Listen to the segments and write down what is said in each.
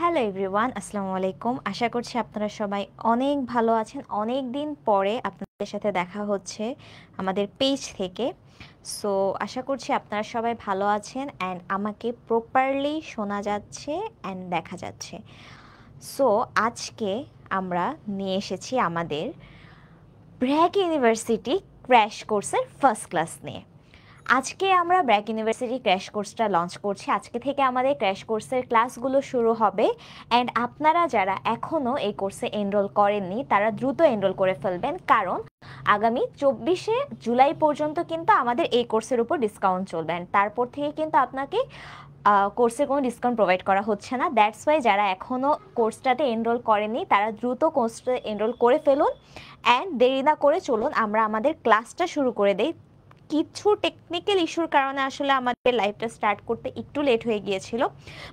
Hello everyone, আসসালামু আলাইকুম। আশা করছি আপনারা সবাই অনেক ভালো আছেন। অনেক দিন পরে আপনাদের সাথে দেখা হচ্ছে আমাদের পেজ থেকে। সো আশা করছি আপনারা সবাই ভালো আছেন অ্যান্ড আমাকে প্রপারলি শোনা যাচ্ছে অ্যান্ড দেখা যাচ্ছে। সো আজকে আমরা নিয়ে এসেছি আমাদের ব্র্যাক ইউনিভার্সিটি ক্র্যাশ কোর্সের ফার্স্ট ক্লাস নিয়ে। আজকে আমরা ব্র্যাক ইউনিভার্সিটি ক্র্যাশ কোর্সটা লঞ্চ করছি। আজকে থেকে আমাদের ক্র্যাশ কোর্সের ক্লাসগুলো শুরু হবে অ্যান্ড আপনারা যারা এখনও এই কোর্সে এনরোল করেননি তারা দ্রুত এনরোল করে ফেলবেন, কারণ আগামী 24শে জুলাই পর্যন্ত কিন্তু আমাদের এই কোর্সের উপর ডিসকাউন্ট চলবে অ্যান্ড তারপর থেকে কিন্তু আপনাকে কোর্সে কোনো ডিসকাউন্ট প্রোভাইড করা হচ্ছে না। দ্যাটস ওয়াই যারা এখনও কোর্সটাতে এনরোল করেনি তারা দ্রুত কোর্সটা এনরোল করে ফেলুন অ্যান্ড দেরি না করে চলুন আমরা আমাদের ক্লাসটা শুরু করে দেই। কিছু টেকনিক্যাল ইস্যুর কারণে আসলে আমাদের লাইভটা স্টার্ট করতে একটু লেট হয়ে গিয়েছিল,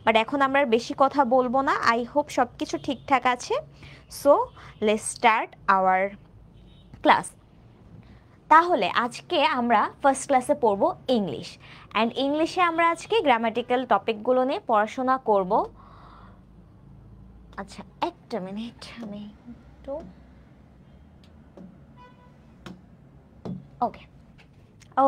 বাট এখন আমরা আর বেশি কথা বলবো না। আই হোপ সব কিছু ঠিকঠাক আছে। So let's start our class. তাহলে আজকে আমরা ফার্স্ট ক্লাসে পড়ব ইংলিশ অ্যান্ড ইংলিশে আমরা আজকে গ্রামাটিক্যাল টপিকগুলো নিয়ে পড়াশোনা করব। আচ্ছা একটা মিনিট, আমি একটু ওকে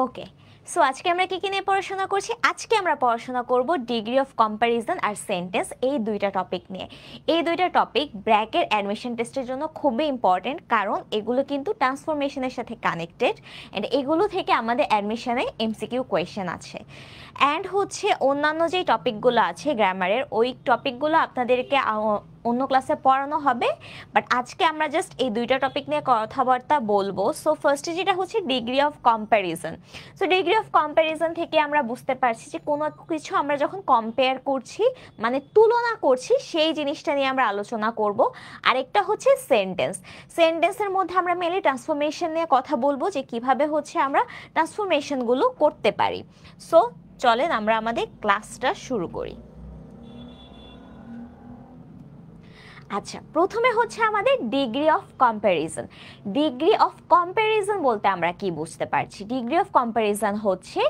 ওকে সো আজকে আমরা কি নিয়ে পড়াশোনা করছি? আজকে আমরা পড়াশোনা করব ডিগ্রি অফ কম্প্যারিজন আর সেন্টেন্স, এই দুইটা টপিক নিয়ে। এই দুইটা টপিক ব্র্যাকের অ্যাডমিশন টেস্টের জন্য খুবই ইম্পর্টেন্ট, কারণ এগুলো কিন্তু ট্রান্সফরমেশনের সাথে কানেক্টেড অ্যান্ড এগুলো থেকে আমাদের অ্যাডমিশনে এমসিকিউ কোয়েশ্চেন আছে। অ্যান্ড হচ্ছে অন্যান্য যেই টপিকগুলো আছে গ্রামারের, ওই টপিকগুলো আপনাদেরকে অন্য ক্লাসে পড়ানো হবে, বাট আজকে আমরা জাস্ট এই দুইটা টপিক নিয়ে কথাবার্তা বলবো। সো ফার্স্টে যেটা হচ্ছে degree of comparison. So degree of comparison থেকে আমরা বুঝতে পারছি যে কোনো কিছু আমরা যখন কম্পেয়ার করছি, মানে তুলনা করছি, সেই জিনিসটা নিয়ে আমরা আলোচনা করব। আরেকটা হচ্ছে সেন্টেন্স। সেন্টেন্সের মধ্যে আমরা মেনলি ট্রান্সফরমেশন নিয়ে কথা বলবো, যে কিভাবে হচ্ছে আমরা ট্রান্সফরমেশনগুলো করতে পারি। সো চলেন আমরা আমাদের ক্লাসটা শুরু করি। আচ্ছা, প্রথমে হচ্ছে আমাদের degree of comparison. Degree of comparison বলতে আমরা কি বুঝতে পারছি? ডিগ্রি অফ কম্প্যারিজন হচ্ছে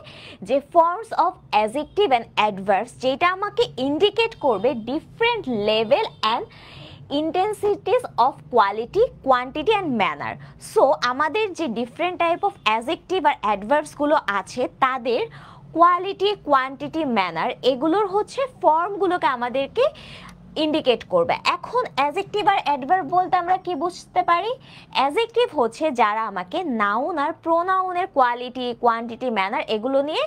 যে forms of adjective and adverbs, যেটা আমাকে ইন্ডিকেট করবে different level and intensities of quality, quantity and manner. So আমাদের যে ডিফারেন্ট টাইপ অফ অ্যাডজেক্টিভ আর অ্যাডভার্বসগুলো আছে তাদের কোয়ালিটি, কোয়ান্টিটি, ম্যানার, এগুলোর হচ্ছে ফর্মগুলোকে আমাদেরকে ইন্ডিকেট করবে। এখন অ্যাডজেক্টিভ আর অ্যাডভার্ব বলতে আমরা কি বুঝতে পারি? অ্যাডজেক্টিভ হচ্ছে যারা আমাকে নাউন আর প্রোনাউনের কোয়ালিটি, কোয়ান্টিটি, ম্যানার এগুলো নিয়ে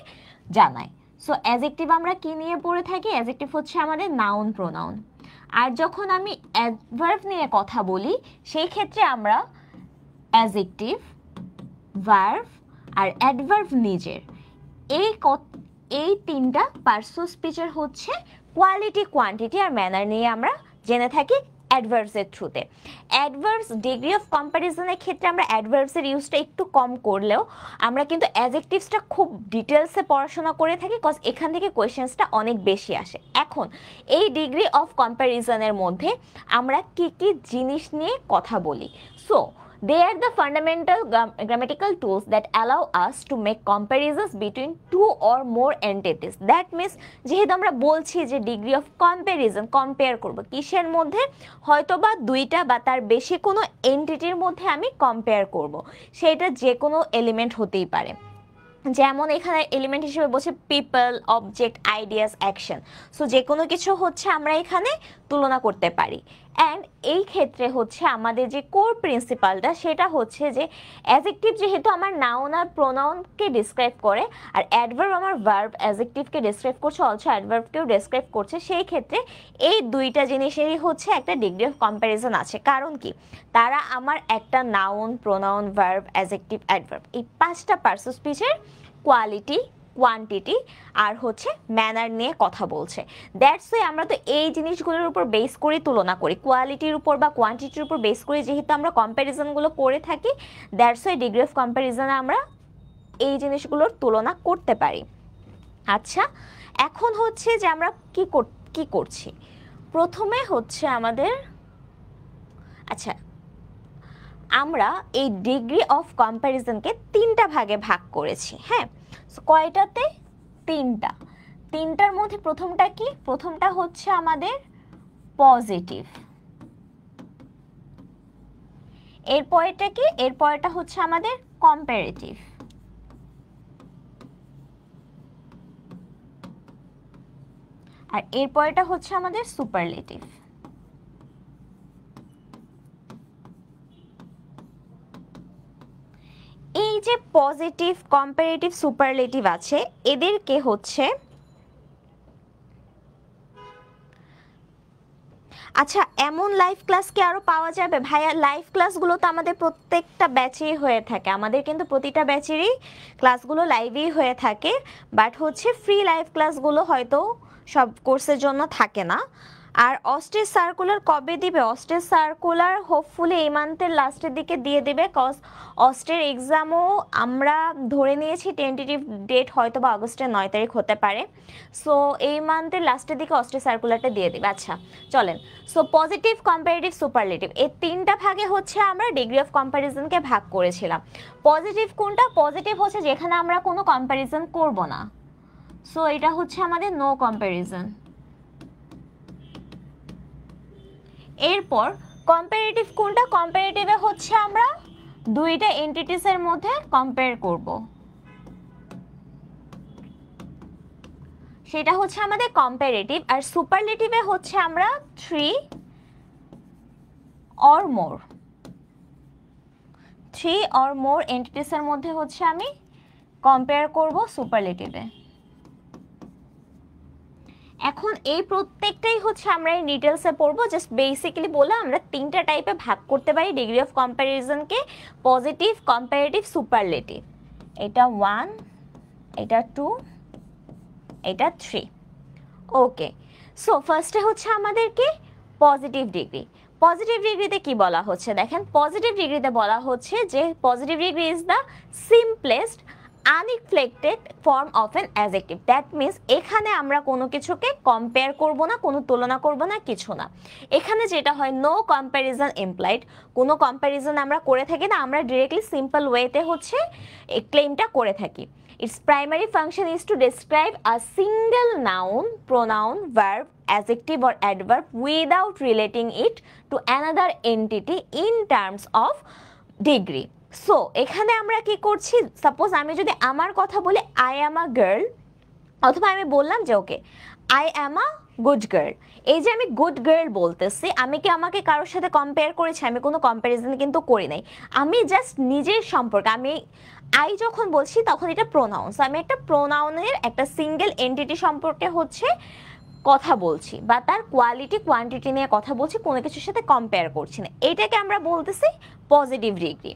জানায়। সো অ্যাডজেক্টিভ আমরা কি নিয়ে পড়ে থাকি? অ্যাডজেক্টিভ হচ্ছে আমাদের নাউন, প্রোনাউন। আর যখন আমি অ্যাডভার্ব নিয়ে কথা বলি সেই ক্ষেত্রে আমরা অ্যাডজেক্টিভ, ভার্ব আর অ্যাডভার্ব নিজের, এই তিনটা পার্টস অফ স্পিচের হচ্ছে কোয়ালিটি, কোয়ান্টিটি আর ম্যানার নিয়ে আমরা জেনে থাকি অ্যাডভার্বসের থ্রুতে। অ্যাডভার্বস ডিগ্রি অফ কম্প্যারিজনের ক্ষেত্রে আমরা অ্যাডভার্বসের ইউজটা একটু কম করলেও আমরা কিন্তু অ্যাডজেক্টিভসটা খুব ডিটেলসে পড়াশোনা করে থাকি, কজ এখান থেকে কোয়েশ্চেন্সটা অনেক বেশি আসে। এখন এই ডিগ্রি অফ কম্প্যারিজনের মধ্যে আমরা কি কি জিনিস নিয়ে কথা বলি? So they are the fundamental grammatical tools that allow us to make comparisons between two or more entities. That means যেহেতু আমরা বলছি যে ডিগ্রি অফ কম্প্যারিজন, কম্পেয়ার করব কিসের মধ্যে? হয়তো বা দুইটা বা তার বেশি কোনো এন্টিটির মধ্যে আমি কম্পেয়ার করব, সেটা যে কোনো এলিমেন্ট হতেই পারে। যেমন এখানে এলিমেন্ট হিসেবে বলছে people, object, ideas, action. So যে কোনো কিছু হচ্ছে আমরা এখানে তুলনা করতে পারি। অ্যান্ড এই ক্ষেত্রে হচ্ছে আমাদের যে কোর প্রিন্সিপালটা সেটা হচ্ছে যে অ্যাডজেক্টিভ যেহেতু আমার নাউন আর প্রোনাউনকে ডিসক্রাইব করে, আর অ্যাডভার্ব আমার ভার্ব অ্যাডজেক্টিভকে ডিসক্রাইব করছে, অলসো অ্যাডভার্বকেও ডিসক্রাইব করছে, সেই ক্ষেত্রে এই দুইটা জিনিসেরই হচ্ছে একটা ডিগ্রি অফ কম্প্যারিজন আছে। কারণ কি? তারা আমার একটা noun, pronoun, verb, adjective, adverb, এই পাঁচটা পার্টস অফ স্পিচের কোয়ালিটি, কোয়ান্টিটি আর হচ্ছে ম্যানার নিয়ে কথা বলছে। দ্যাটস ওয়াই আমরা তো এই জিনিসগুলোর উপর বেস করে তুলনা করি, কোয়ালিটির উপর বা কোয়ান্টিটির উপর বেস করে যেহেতু আমরা কম্প্যারিজনগুলো করে থাকি, দ্যাটস ওয়াই ডিগ্রি অফ কম্প্যারিজনে আমরা এই জিনিসগুলোর তুলনা করতে পারি। আচ্ছা, এখন হচ্ছে যে আমরা কি করছি? প্রথমে হচ্ছে আমাদের, আচ্ছা, আমরা এই ডিগ্রি অফ কম্প্যারিজনকে তিনটা ভাগে ভাগ করেছি। হ্যাঁ, কয়টাতে? তিনটার মধ্যে প্রথমটা কি? প্রথমটা হচ্ছে আমাদের পজিটিভ। এরপরটা কি, এরপরটা হচ্ছে আমাদের কম্পারেটিভ। আর এরপরটা হচ্ছে আমাদের সুপারলেটিভ। এই যে পজিটিভ, কম্পারেটিভ, সুপারলেটিভ আছে, এদেরকে হচ্ছে, আচ্ছা এমন লাইভ ক্লাস কি আরো পাওয়া যাবে ভাইয়া? লাইভ ক্লাসগুলো তো আমাদের প্রত্যেকটা ব্যাচেই হয়ে থাকে, আমাদের কিন্তু প্রতিটা ব্যাচেরই ক্লাসগুলো লাইভেই হয়ে থাকে, বাট হচ্ছে ফ্রি লাইভ ক্লাসগুলো হয়তো সব কোর্সের জন্য থাকে না। আর অস্টের সার্কুলার কবে দিবে? অস্টের সার্কুলার হোপফুলি এই মান্থের লাস্টের দিকে দিয়ে দেবে, কজ অস্টের এক্সামও আমরা ধরে নিয়েছি টেন্টেটিভ ডেট হয়তো বা আগস্টের 9 তারিখ হতে পারে। সো এই মান্থের লাস্টের দিকে অস্টের সার্কুলারটা দিয়ে দেবে। আচ্ছা চলেন, সো পজিটিভ, কম্পারেটিভ, সুপারলেটিভ এই তিনটা ভাগে হচ্ছে আমরা ডিগ্রি অফ কম্প্যারিজনকে ভাগ করেছিলাম। পজিটিভ কোনটা? পজিটিভ হচ্ছে যেখানে আমরা কোনো কম্প্যারিজন করব না, সো এটা হচ্ছে আমাদের নো কম্প্যারিজন। এরপর কম্পারেটিভ কোনটা? কম্পারেটিভে হচ্ছে আমরা দুইটা এন্টিটিসের মধ্যে কম্পেয়ার করব, সেটা হচ্ছে আমাদের কম্পারেটিভ। আর সুপারলেটিভে হচ্ছে আমরা 3 or more এন্টিটিসের মধ্যে হচ্ছে আমি কম্পেয়ার করব সুপারলেটিভে। এখন এই প্রত্যেকটাই হচ্ছে আমরা এই ডিটেলসে পড়বো, জাস্ট বেসিক্যালি বলে আমরা তিনটা টাইপে ভাগ করতে পারি ডিগ্রি অফ কম্প্যারিজনকে, পজিটিভ, কম্পারেটিভ, সুপারলেটিভ। এটা 1, এটা 2, এটা 3। ওকে, সো ফার্স্টে হচ্ছে আমাদেরকে পজিটিভ ডিগ্রি। পজিটিভ ডিগ্রিতে কি বলা হচ্ছে দেখেন, পজিটিভ ডিগ্রিতে বলা হচ্ছে যে positive degree is the simplest uninflected form of an adjective. That means এখানে আমরা কোনো কিছুকে কম্পেয়ার করব না, কোনো তুলনা করব না, কিছু না। এখানে যেটা হয়, নো কম্প্যারিজন ইমপ্লাইড, কোনো কম্প্যারিজন আমরা করে থাকি না, আমরা ডিরেক্টলি সিম্পল ওয়েতে হচ্ছে এই ক্লেমটা করে থাকি। Its primary function is to describe a single noun, pronoun, verb, adjective or adverb without relating it to another entity in terms of degree. So এখানে আমরা কি করছি, সাপোজ আমি যদি আমার কথা বলি I am a girl, অথবা আমি বললাম যে ওকে I am a good girl, এই যে আমি গুড গার্ল বলতেছি, আমি কি আমাকে কারোর সাথে কম্পেয়ার করেছি? আমি কোনো কম্প্যারিজন কিন্তু করি নাই, আমি জাস্ট নিজের সম্পর্কে, আমি আই যখন বলছি তখন এটা প্রোনাউন্স, আমি একটা প্রোনাউনের একটা সিঙ্গেল এন্টিটি সম্পর্কে হচ্ছে কথা বলছি, বা তার কোয়ালিটি কোয়ান্টিটি নিয়ে কথা বলছি, কোনো কিছুর সাথে কম্পেয়ার করছি না, এটাকে আমরা বলতেছি পজিটিভ ডিগ্রি।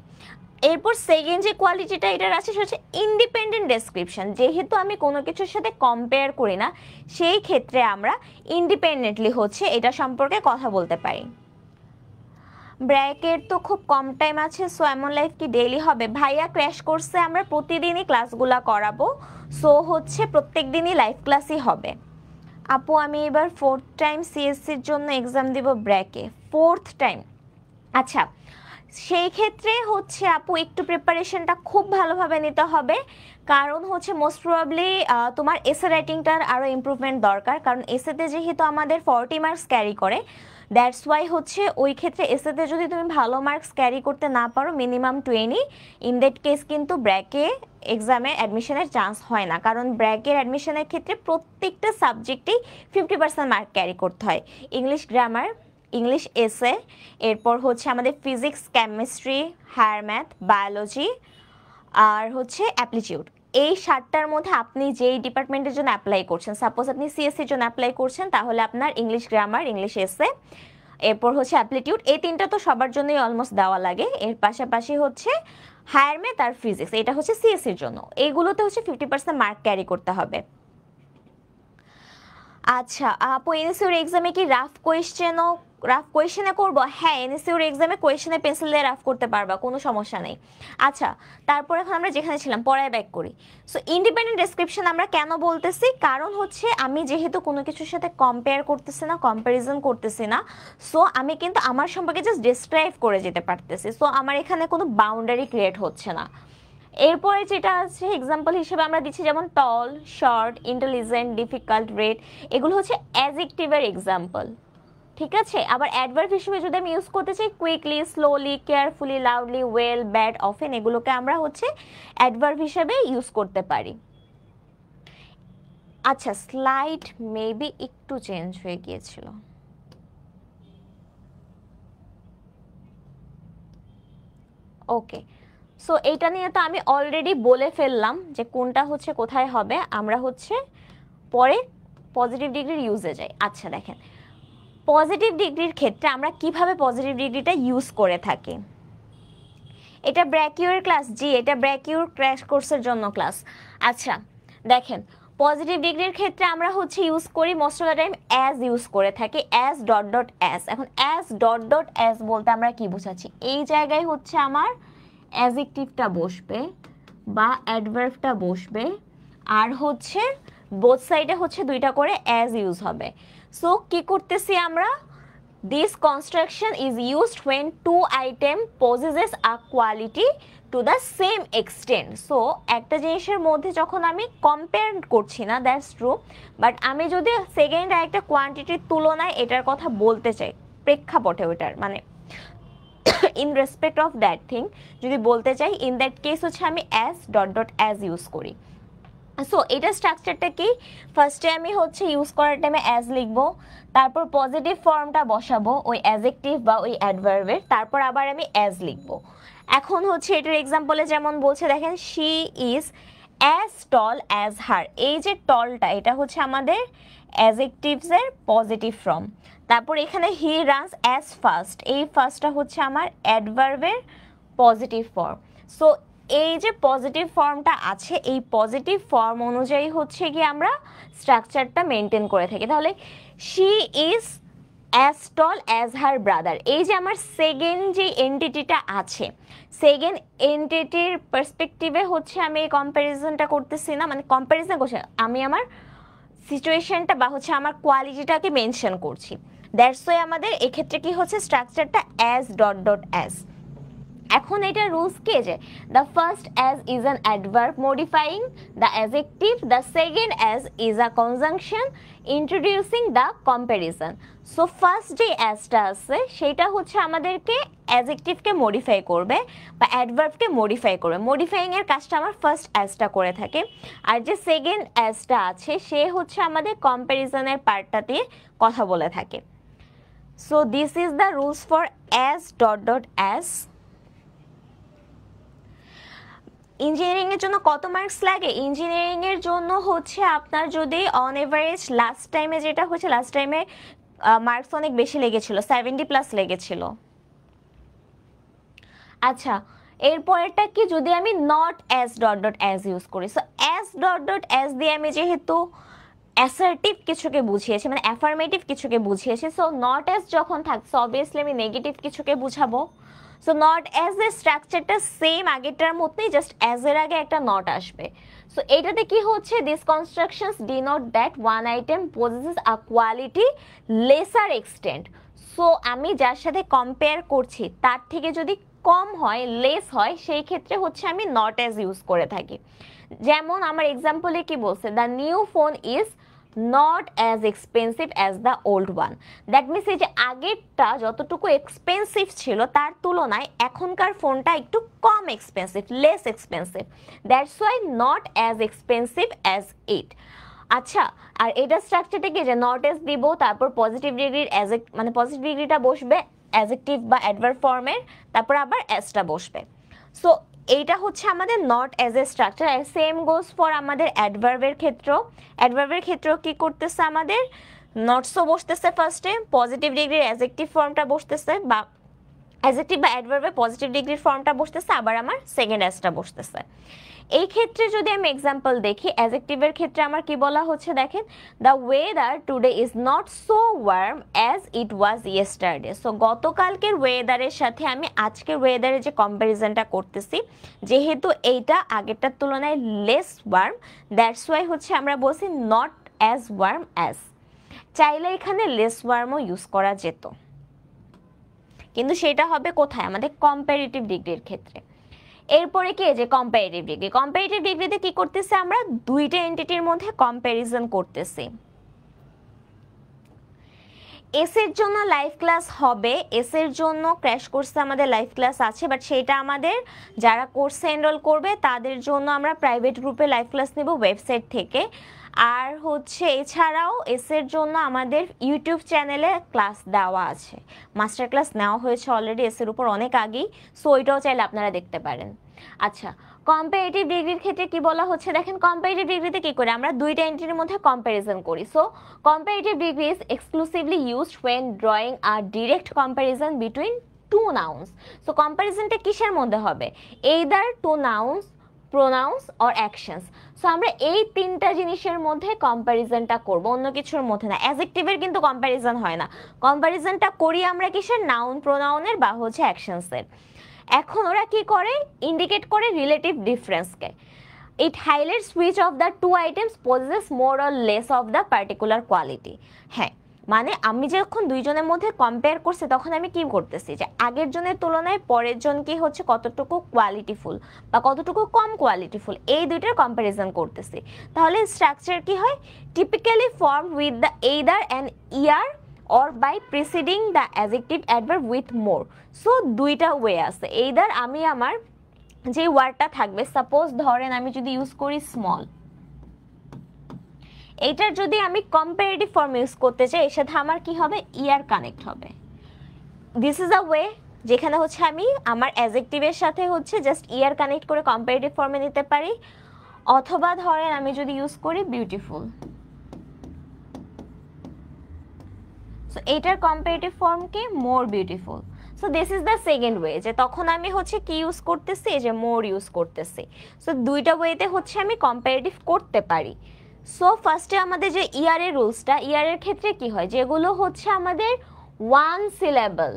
এরপর সেকেন্ড যে কোয়ালিটিটা এটার আছে সেটা হচ্ছে ইন্ডিপেন্ডেন্ট ডেসক্রিপশন। যেহেতু আমি কোনো কিছুর সাথে কম্পেয়ার করি না, সেই ক্ষেত্রে আমরা ইন্ডিপেন্ডেন্টলি হচ্ছে এটা সম্পর্কে কথা বলতে পারি। ব্র্যাকের তো খুব কম টাইম আছে, সো এমন লাইফ কি ডেইলি হবে? ভাইয়া ক্র্যাশ কোর্সে আমরা প্রতিদিনই ক্লাসগুলো করাবো, সো হচ্ছে প্রত্যেক দিনই লাইভ ক্লাসই হবে। আপু আমি এবার 4th টাইম সিএসসির জন্য এক্সাম দিব ব্র্যাকে, 4th টাইম। আচ্ছা সেই ক্ষেত্রে হচ্ছে আপু একটু প্রিপারেশনটা খুব ভালোভাবে নিতে হবে, কারণ হচ্ছে মোস্ট প্রবাবলি তোমার এসে রাইটিংটার আরও ইমপ্রুভমেন্ট দরকার, কারণ এসেতে যেহেতু আমাদের 40 মার্কস ক্যারি করে, দ্যাটস ওয়াই হচ্ছে ওই ক্ষেত্রে এসেতে যদি তুমি ভালো মার্কস ক্যারি করতে না পারো, মিনিমাম 20, ইন দ্যাট কেস কিন্তু ব্র্যাকে এক্সামে অ্যাডমিশনের চান্স হয় না, কারণ ব্র্যাকের অ্যাডমিশনের ক্ষেত্রে প্রত্যেকটা সাবজেক্টেই 50% মার্ক ক্যারি করতে হয়। ইংলিশ গ্রামার, ইংলিশ এসে, এরপর হচ্ছে আমাদের physics, chemistry, higher math, biology, আর হচ্ছে অ্যাপ্লিটিউড। এই 7টার মধ্যে আপনি যেই ডিপার্টমেন্টের জন্য অ্যাপ্লাই করছেন, সাপোজ আপনি সিএসসির জন্য অ্যাপ্লাই করছেন, তাহলে আপনার ইংলিশ গ্রামার, ইংলিশ এসে, এরপর হচ্ছে অ্যাপ্লিটিউড, এই তিনটা তো সবার জন্যই অলমোস্ট দেওয়া লাগে। এর পাশাপাশি হচ্ছে হায়ার ম্যাথ আর ফিজিক্স, এটা হচ্ছে সিএসসির জন্য, এইগুলোতে হচ্ছে 50% মার্ক ক্যারি করতে হবে। আচ্ছা আপু এনএসইউর এক্সামে কি রাফ কোয়েশ্চেনে করব? হ্যাঁ এনএসইউর এক্সামে কোয়েশ্চেনে পেন্সিল দিয়ে রাফ করতে পারবা, কোনো সমস্যা নেই। আচ্ছা তারপর এখন আমরা যেখানে ছিলাম পড়ায় ব্যাক করি। সো ইন্ডিপেন্ডেন্ট ডেসক্রিপশন আমরা কেন বলতেছি, কারণ হচ্ছে আমি যেহেতু কোনো কিছুর সাথে কম্পেয়ার করতেছি না, কম্প্যারিজন করতেছি না, সো আমি কিন্তু আমার সম্পর্কে জাস্ট ডিসক্রাইব করে যেতে পারতেছি, সো আমার এখানে কোনো বাউন্ডারি ক্রিয়েট হচ্ছে না। এরপরে যেটা আছে এক্সাম্পল হিসেবে আমরা দিচ্ছি, যেমন টল, শর্ট, ইন্টেলিজেন্ট, ডিফিকাল্ট, রেড, এগুলো হচ্ছে অ্যাডজেক্টিভের এক্সাম্পল, ঠিক আছে। আবার অ্যাডভার্ব হিসেবে যদি আমি ইউজ করতে চাই quickly, slowly, carefully, loudly, well, bad, often, এগুলোকে আমরা হচ্ছে অ্যাডভার্ব হিসেবে ইউজ করতে পারি। আচ্ছা, স্লাইড মেবি একটু চেঞ্জ হয়ে গিয়েছিল। ওকে, সো এইটা নিয়ে তো আমি অলরেডি বলে ফেললাম যে কোনটা হচ্ছে কোথায় হবে। আমরা হচ্ছে পরে পজিটিভ ডিগ্রির ইউজে যাই। আচ্ছা দেখেন, পজিটিভ ডিগ্রির ক্ষেত্রে আমরা কিভাবে পজিটিভ ডিগ্রিটা ইউজ করে থাকি। এটা ব্র্যাকিউর ক্লাস, জি এটা ব্র্যাকিউর ক্র্যাশ কোর্সের জন্য ক্লাস। আচ্ছা দেখেন, পজিটিভ ডিগ্রির ক্ষেত্রে আমরা হচ্ছে ইউজ করি most of the time as use করে থাকি, অ্যাজ ডট ডট অ্যাজ। এখন অ্যাজ ডট ডট অ্যাজ বলতে আমরা কি বোঝাচ্ছি, এই জায়গায় হচ্ছে আমার অ্যাডজেক্টিভটা বসবে বা অ্যাডভার্বটা বসবে, আর হচ্ছে বোথ সাইডে হচ্ছে দুইটা করে অ্যাজ ইউজ হবে। সো কি করতেছি আমরা, this construction is used when two item possesses a quality to the same extent. So একটা জিনিসের মধ্যে যখন আমি কম্পেয়ার করছি না, দ্যাটস ট্রু, বাট আমি যদি সেকেন্ড আর একটা কোয়ান্টিটির তুলনায় এটার কথা বলতে চাই, প্রেক্ষাপটে ওটার মানে in respect of that thing যদি বলতে চাই, ইন দ্যাট কেস হচ্ছে আমি as dot dot as use করি। সো এটা স্ট্রাকচারটা কি, ফার্স্টে আমি হচ্ছে ইউজ করার টাইমে অ্যাজ লিখবো, তারপর পজিটিভ ফর্মটা বসাবো ওই অ্যাডজেক্টিভ বা ওই অ্যাডভার্বের, তারপর আবার আমি অ্যাজ লিখবো। এখন হচ্ছে এটার এক্সাম্পলে যেমন বলছে দেখেন, she is as tall as her. এই যে টলটা, এটা হচ্ছে আমাদের অ্যাডজেক্টিভসের পজিটিভ ফর্ম। তারপর এখানে হি রানস অ্যাজ ফাস্ট, এই ফার্স্টটা হচ্ছে আমার অ্যাডভার্বের পজিটিভ ফর্ম। সো এই যে পজিটিভ ফর্মটা আছে, এই পজিটিভ ফর্ম অনুযায়ী হচ্ছে কি আমরা স্ট্রাকচারটা মেনটেন করে থাকি। তাহলে she is as tall as her brother, এই যে আমার সেকেন্ড যে এন্টিটিটা আছে, সেকেন্ড এন্টিটির পার্সপেক্টিভে হচ্ছে আমি এই কম্প্যারিজনটা করতেছি না, মানে কম্প্যারিজন করছি, আমি আমার সিচুয়েশনটা বা হচ্ছে আমার কোয়ালিটিটাকে মেনশন করছি। দ্যাটস ওয়াই আমাদের এক্ষেত্রে কি হচ্ছে স্ট্রাকচারটা অ্যাজ ডট ডট অ্যাজ। এখন এটা রুলস কি যে the first as is an adverb modifying the adjective, the second as is a conjunction introducing the comparison. So first যে অ্যাজটা আছে সেটা হচ্ছে আমাদেরকে অ্যাডজেক্টিভকে মডিফাই করবে বা অ্যাডভার্বকে মডিফাই করবে, মডিফাইং এর কাজটা আমার ফার্স্ট অ্যাজটা করে থাকে। আর যে সেকেন্ড অ্যাজটা আছে সে হচ্ছে আমাদের কম্প্যারিজনের পার্টটা দিয়ে কথা বলে থাকে। So this is the rules for as dot dot as. Engineering এর জন্য কত মার্কস লাগে, ইঞ্জিনিয়ারিং এর জন্য হচ্ছে আপনার যদি অন এভারেজ লাস্ট টাইমে যেটা হচ্ছে, লাস্ট টাইমে মার্কস অনেক বেশি লেগেছিল, 70+ লেগেছিল। আচ্ছা এরপরেরটা কি, যদি আমি not as dot dot as use করি, so as dot dot as দিয়ে আমি যেহেতু অ্যাসার্টিভ কিছুকে বুঝিয়েছি, মানে অ্যাফার্মেটিভ কিছুকে বুঝিয়েছি, সো নট অ্যাজ যখন থাকছে অবভিয়াসলি আমি নেগেটিভ কিছুকে বুঝাবো। সো নট অ্যাজ এর স্ট্রাকচারটা সেম আগেরটার মতোই, জাস্ট অ্যাজ এর আগে একটা নট আসবে। সো এটাতে কি হচ্ছে, this constructions denote that one item possesses a quality lesser extent. So আমি যার সাথে কম্পেয়ার করছি তার থেকে যদি কম হয়, লেস হয়, সেই ক্ষেত্রে হচ্ছে আমি নট অ্যাজ ইউজ করে থাকি। যেমন আমার এক্সাম্পলে কি বলছে, the new phone is not as expensive as the old one. That means এই যে আগেরটা যতটুকু এক্সপেন্সিভ ছিল তার তুলনায় এখনকার ফোনটা একটু কম expensive, less expensive, that's why not as expensive as it. আচ্ছা আর এটা স্ট্রাকচারটা কি যে নট অ্যাজ দিব, তারপর পজিটিভ ডিগ্রির মানে পজিটিভ ডিগ্রিটা বসবে অ্যাডজেক্টিভ বা অ্যাডভার্ব ফর্মের, তারপর আবার অ্যাজটা বসবে। সো এইটা হচ্ছে আমাদের not as a structure. Same goes for আমাদের অ্যাডভার্বের ক্ষেত্রেও। অ্যাডভার্বের ক্ষেত্রেও কি করতেছে, আমাদের নটসও বসতেছে ফার্স্টে, পজিটিভ ডিগ্রির অ্যাডজেক্টিভ ফর্মটা বসতেছে বা অ্যাডজেক্টিভ বা অ্যাডভার্বে পজিটিভ ডিগ্রির ফর্মটা বসতেছে, আবার আমার সেকেন্ড অ্যাজটা বসতেছে। এই ক্ষেত্রে যদি আমি এক্সাম্পল দেখি, অ্যাডজেক্টিভের ক্ষেত্রে আমার কি বলা হচ্ছে দেখেন, the weather today is not so warm as it was yesterday. So গতকালকের ওয়েদারের সাথে আমি আজকের ওয়েদারের যে কম্প্যারিজনটা করতেছি, যেহেতু এইটা আগেরটার তুলনায় লেস ওয়ার্ম, দ্যাটস ওয়াই হচ্ছে আমরা বলছি নট অ্যাজ ওয়ার্ম অ্যাজ। চাইলে এখানে লেস ওয়ার্মও ইউজ করা যেত, কিন্তু সেটা হবে কোথায়, আমাদের কম্পারেটিভ ডিগ্রির ক্ষেত্রে। এরপরে কি যে কম্পারেটিভ ডিগ্রি, কম্পারেটিভ ডিগ্রিতে কি করতেছে, আমরা দুইটা এন্টিটির মধ্যে কম্প্যারিজন করতেছি। এস এর জন্য লাইভ ক্লাস হবে, এস এর জন্য ক্র্যাশ কোর্সে আমাদের লাইভ ক্লাস আছে, বাট সেটা আমাদের যারা কোর্সে এনরোল করবে তাদের জন্য আমরা প্রাইভেট গ্রুপে লাইভ ক্লাস নেব ওয়েবসাইট থেকে। আর হচ্ছে এছাড়াও এস এর জন্য আমাদের ইউটিউব চ্যানেলে ক্লাস দেওয়া আছে, মাস্টার ক্লাস নেওয়া হয়েছে অলরেডি এস এর উপর অনেক আগেই, সো ওইটাও চাইলে আপনারা দেখতে পারেন। আচ্ছা, কম্পারেটিভ ডিগ্রির ক্ষেত্রে কি বলা হচ্ছে দেখেন, কম্পারেটিভ ডিগ্রিতে কি করে আমরা দুইটা এন্ট্রির মধ্যে কম্প্যারিজন করি। So comparative degree is exclusively used when drawing a direct comparison between two nouns. So কম্প্যারিজনটা কিসের মধ্যে হবে, either two nouns, pronouns or actions. So আমরা এই তিনটা জিনিসের মধ্যে কম্প্যারিজনটা করব, অন্য কিছুর মধ্যে না। অ্যাডজেক্টিভের কিন্তু কম্প্যারিজন হয় না, কম্প্যারিজনটা করি আমরা কিসের, নাউন প্রোনাউনের বা হচ্ছে অ্যাকশনসের। এখন ওরা কি করে, ইন্ডিকেট করে রিলেটিভ ডিফারেন্সকে। It highlights which of the two items possess more or less of the particular quality. হ্যাঁ, মানে আমি যখন দুইজনের মধ্যে কম্পেয়ার করছি তখন আমি কি করতেছি, যে আগের জনের তুলনায় পরের জন কি হচ্ছে কতটুকু কোয়ালিটিফুল বা কতটুকু কম কোয়ালিটিফুল, এই দুইটার কম্প্যারিজন করতেছি। তাহলে স্ট্রাকচার কি হয়, typically form with the either an year or by preceding the adjective adverb with more. So দুইটা ওয়ে আছে, এইদার আমি আমার যে ওয়ার্ডটা থাকবে, সাপোজ ধরেন আমি যদি ইউজ করি স্মল, এইটার যদি আমি কম্পারেটিভ ফর্ম ইউজ করতে চাই এর সাথে আমার কি হবে, ইয়ার কানেক্ট হবে। দিস ইজ আ ওয়ে যেখানে হচ্ছে আমি আমার অ্যাডজেক্টিভের সাথে হচ্ছে জাস্ট ইয়ার কানেক্ট করে কম্পারেটিভ ফর্মে নিতে পারি। অথবা ধরেন আমি যদি ইউজ করি বিউটিফুল, সো এইটার কম্পারেটিভ ফর্ম কি, more beautiful. So this is the second way, যে তখন আমি হচ্ছে কি ইউজ করতেছি, যে মোর ইউজ করতেছি। সো দুইটা ওয়েতে হচ্ছে আমি কম্পারেটিভ করতে পারি। সো ফার্স্টে আমাদের যে ইয়ারের রুলসটা, ইয়ারের ক্ষেত্রে কি হয়, যেগুলো হচ্ছে আমাদের ওয়ান সিলেবল,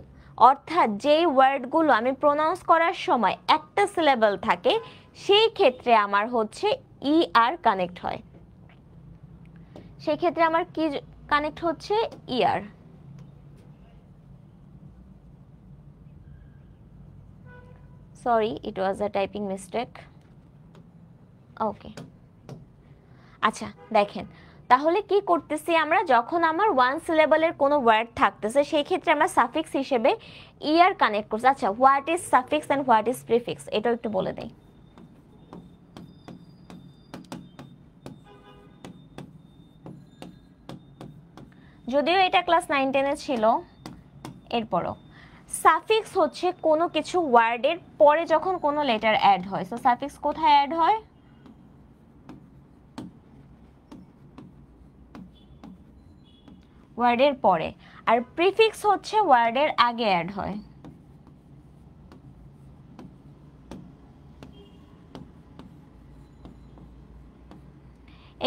অর্থাৎ যেই ওয়ার্ডগুলো আমি প্রোনাউন্স করার সময় একটা সিলেবল থাকে, সেই ক্ষেত্রে আমার হচ্ছে ই আর কানেক্ট হয়। সেই ক্ষেত্রে আমার কি কানেক্ট হচ্ছে, ইয়ার। সরি, ইট ওয়াজ আ টাইপিং মিস্টেক। ওকে, আচ্ছা দেখেন, তাহলে কি করতেছি আমরা, যখন আমার ওয়ান সিলেবলের কোনো ওয়ার্ড থাকতেছে সেই ক্ষেত্রে আমরা সাফিক্স হিসেবে ইয়ার কানেক্ট করছি। আচ্ছা, what is suffix and what is prefix, এটাও একটু বলে দেই। যদিও এটা ক্লাস 9-10 ছিল, এরপরও সাফিক্স হচ্ছে কোনো কিছু ওয়ার্ডের পরে যখন কোনো লেটার অ্যাড হয়। সো সাফিক্স কোথায় অ্যাড হয়, ওয়ার্ডের পরে। আর প্রিফিক্স হচ্ছে ওয়ার্ডের আগে অ্যাড হয়।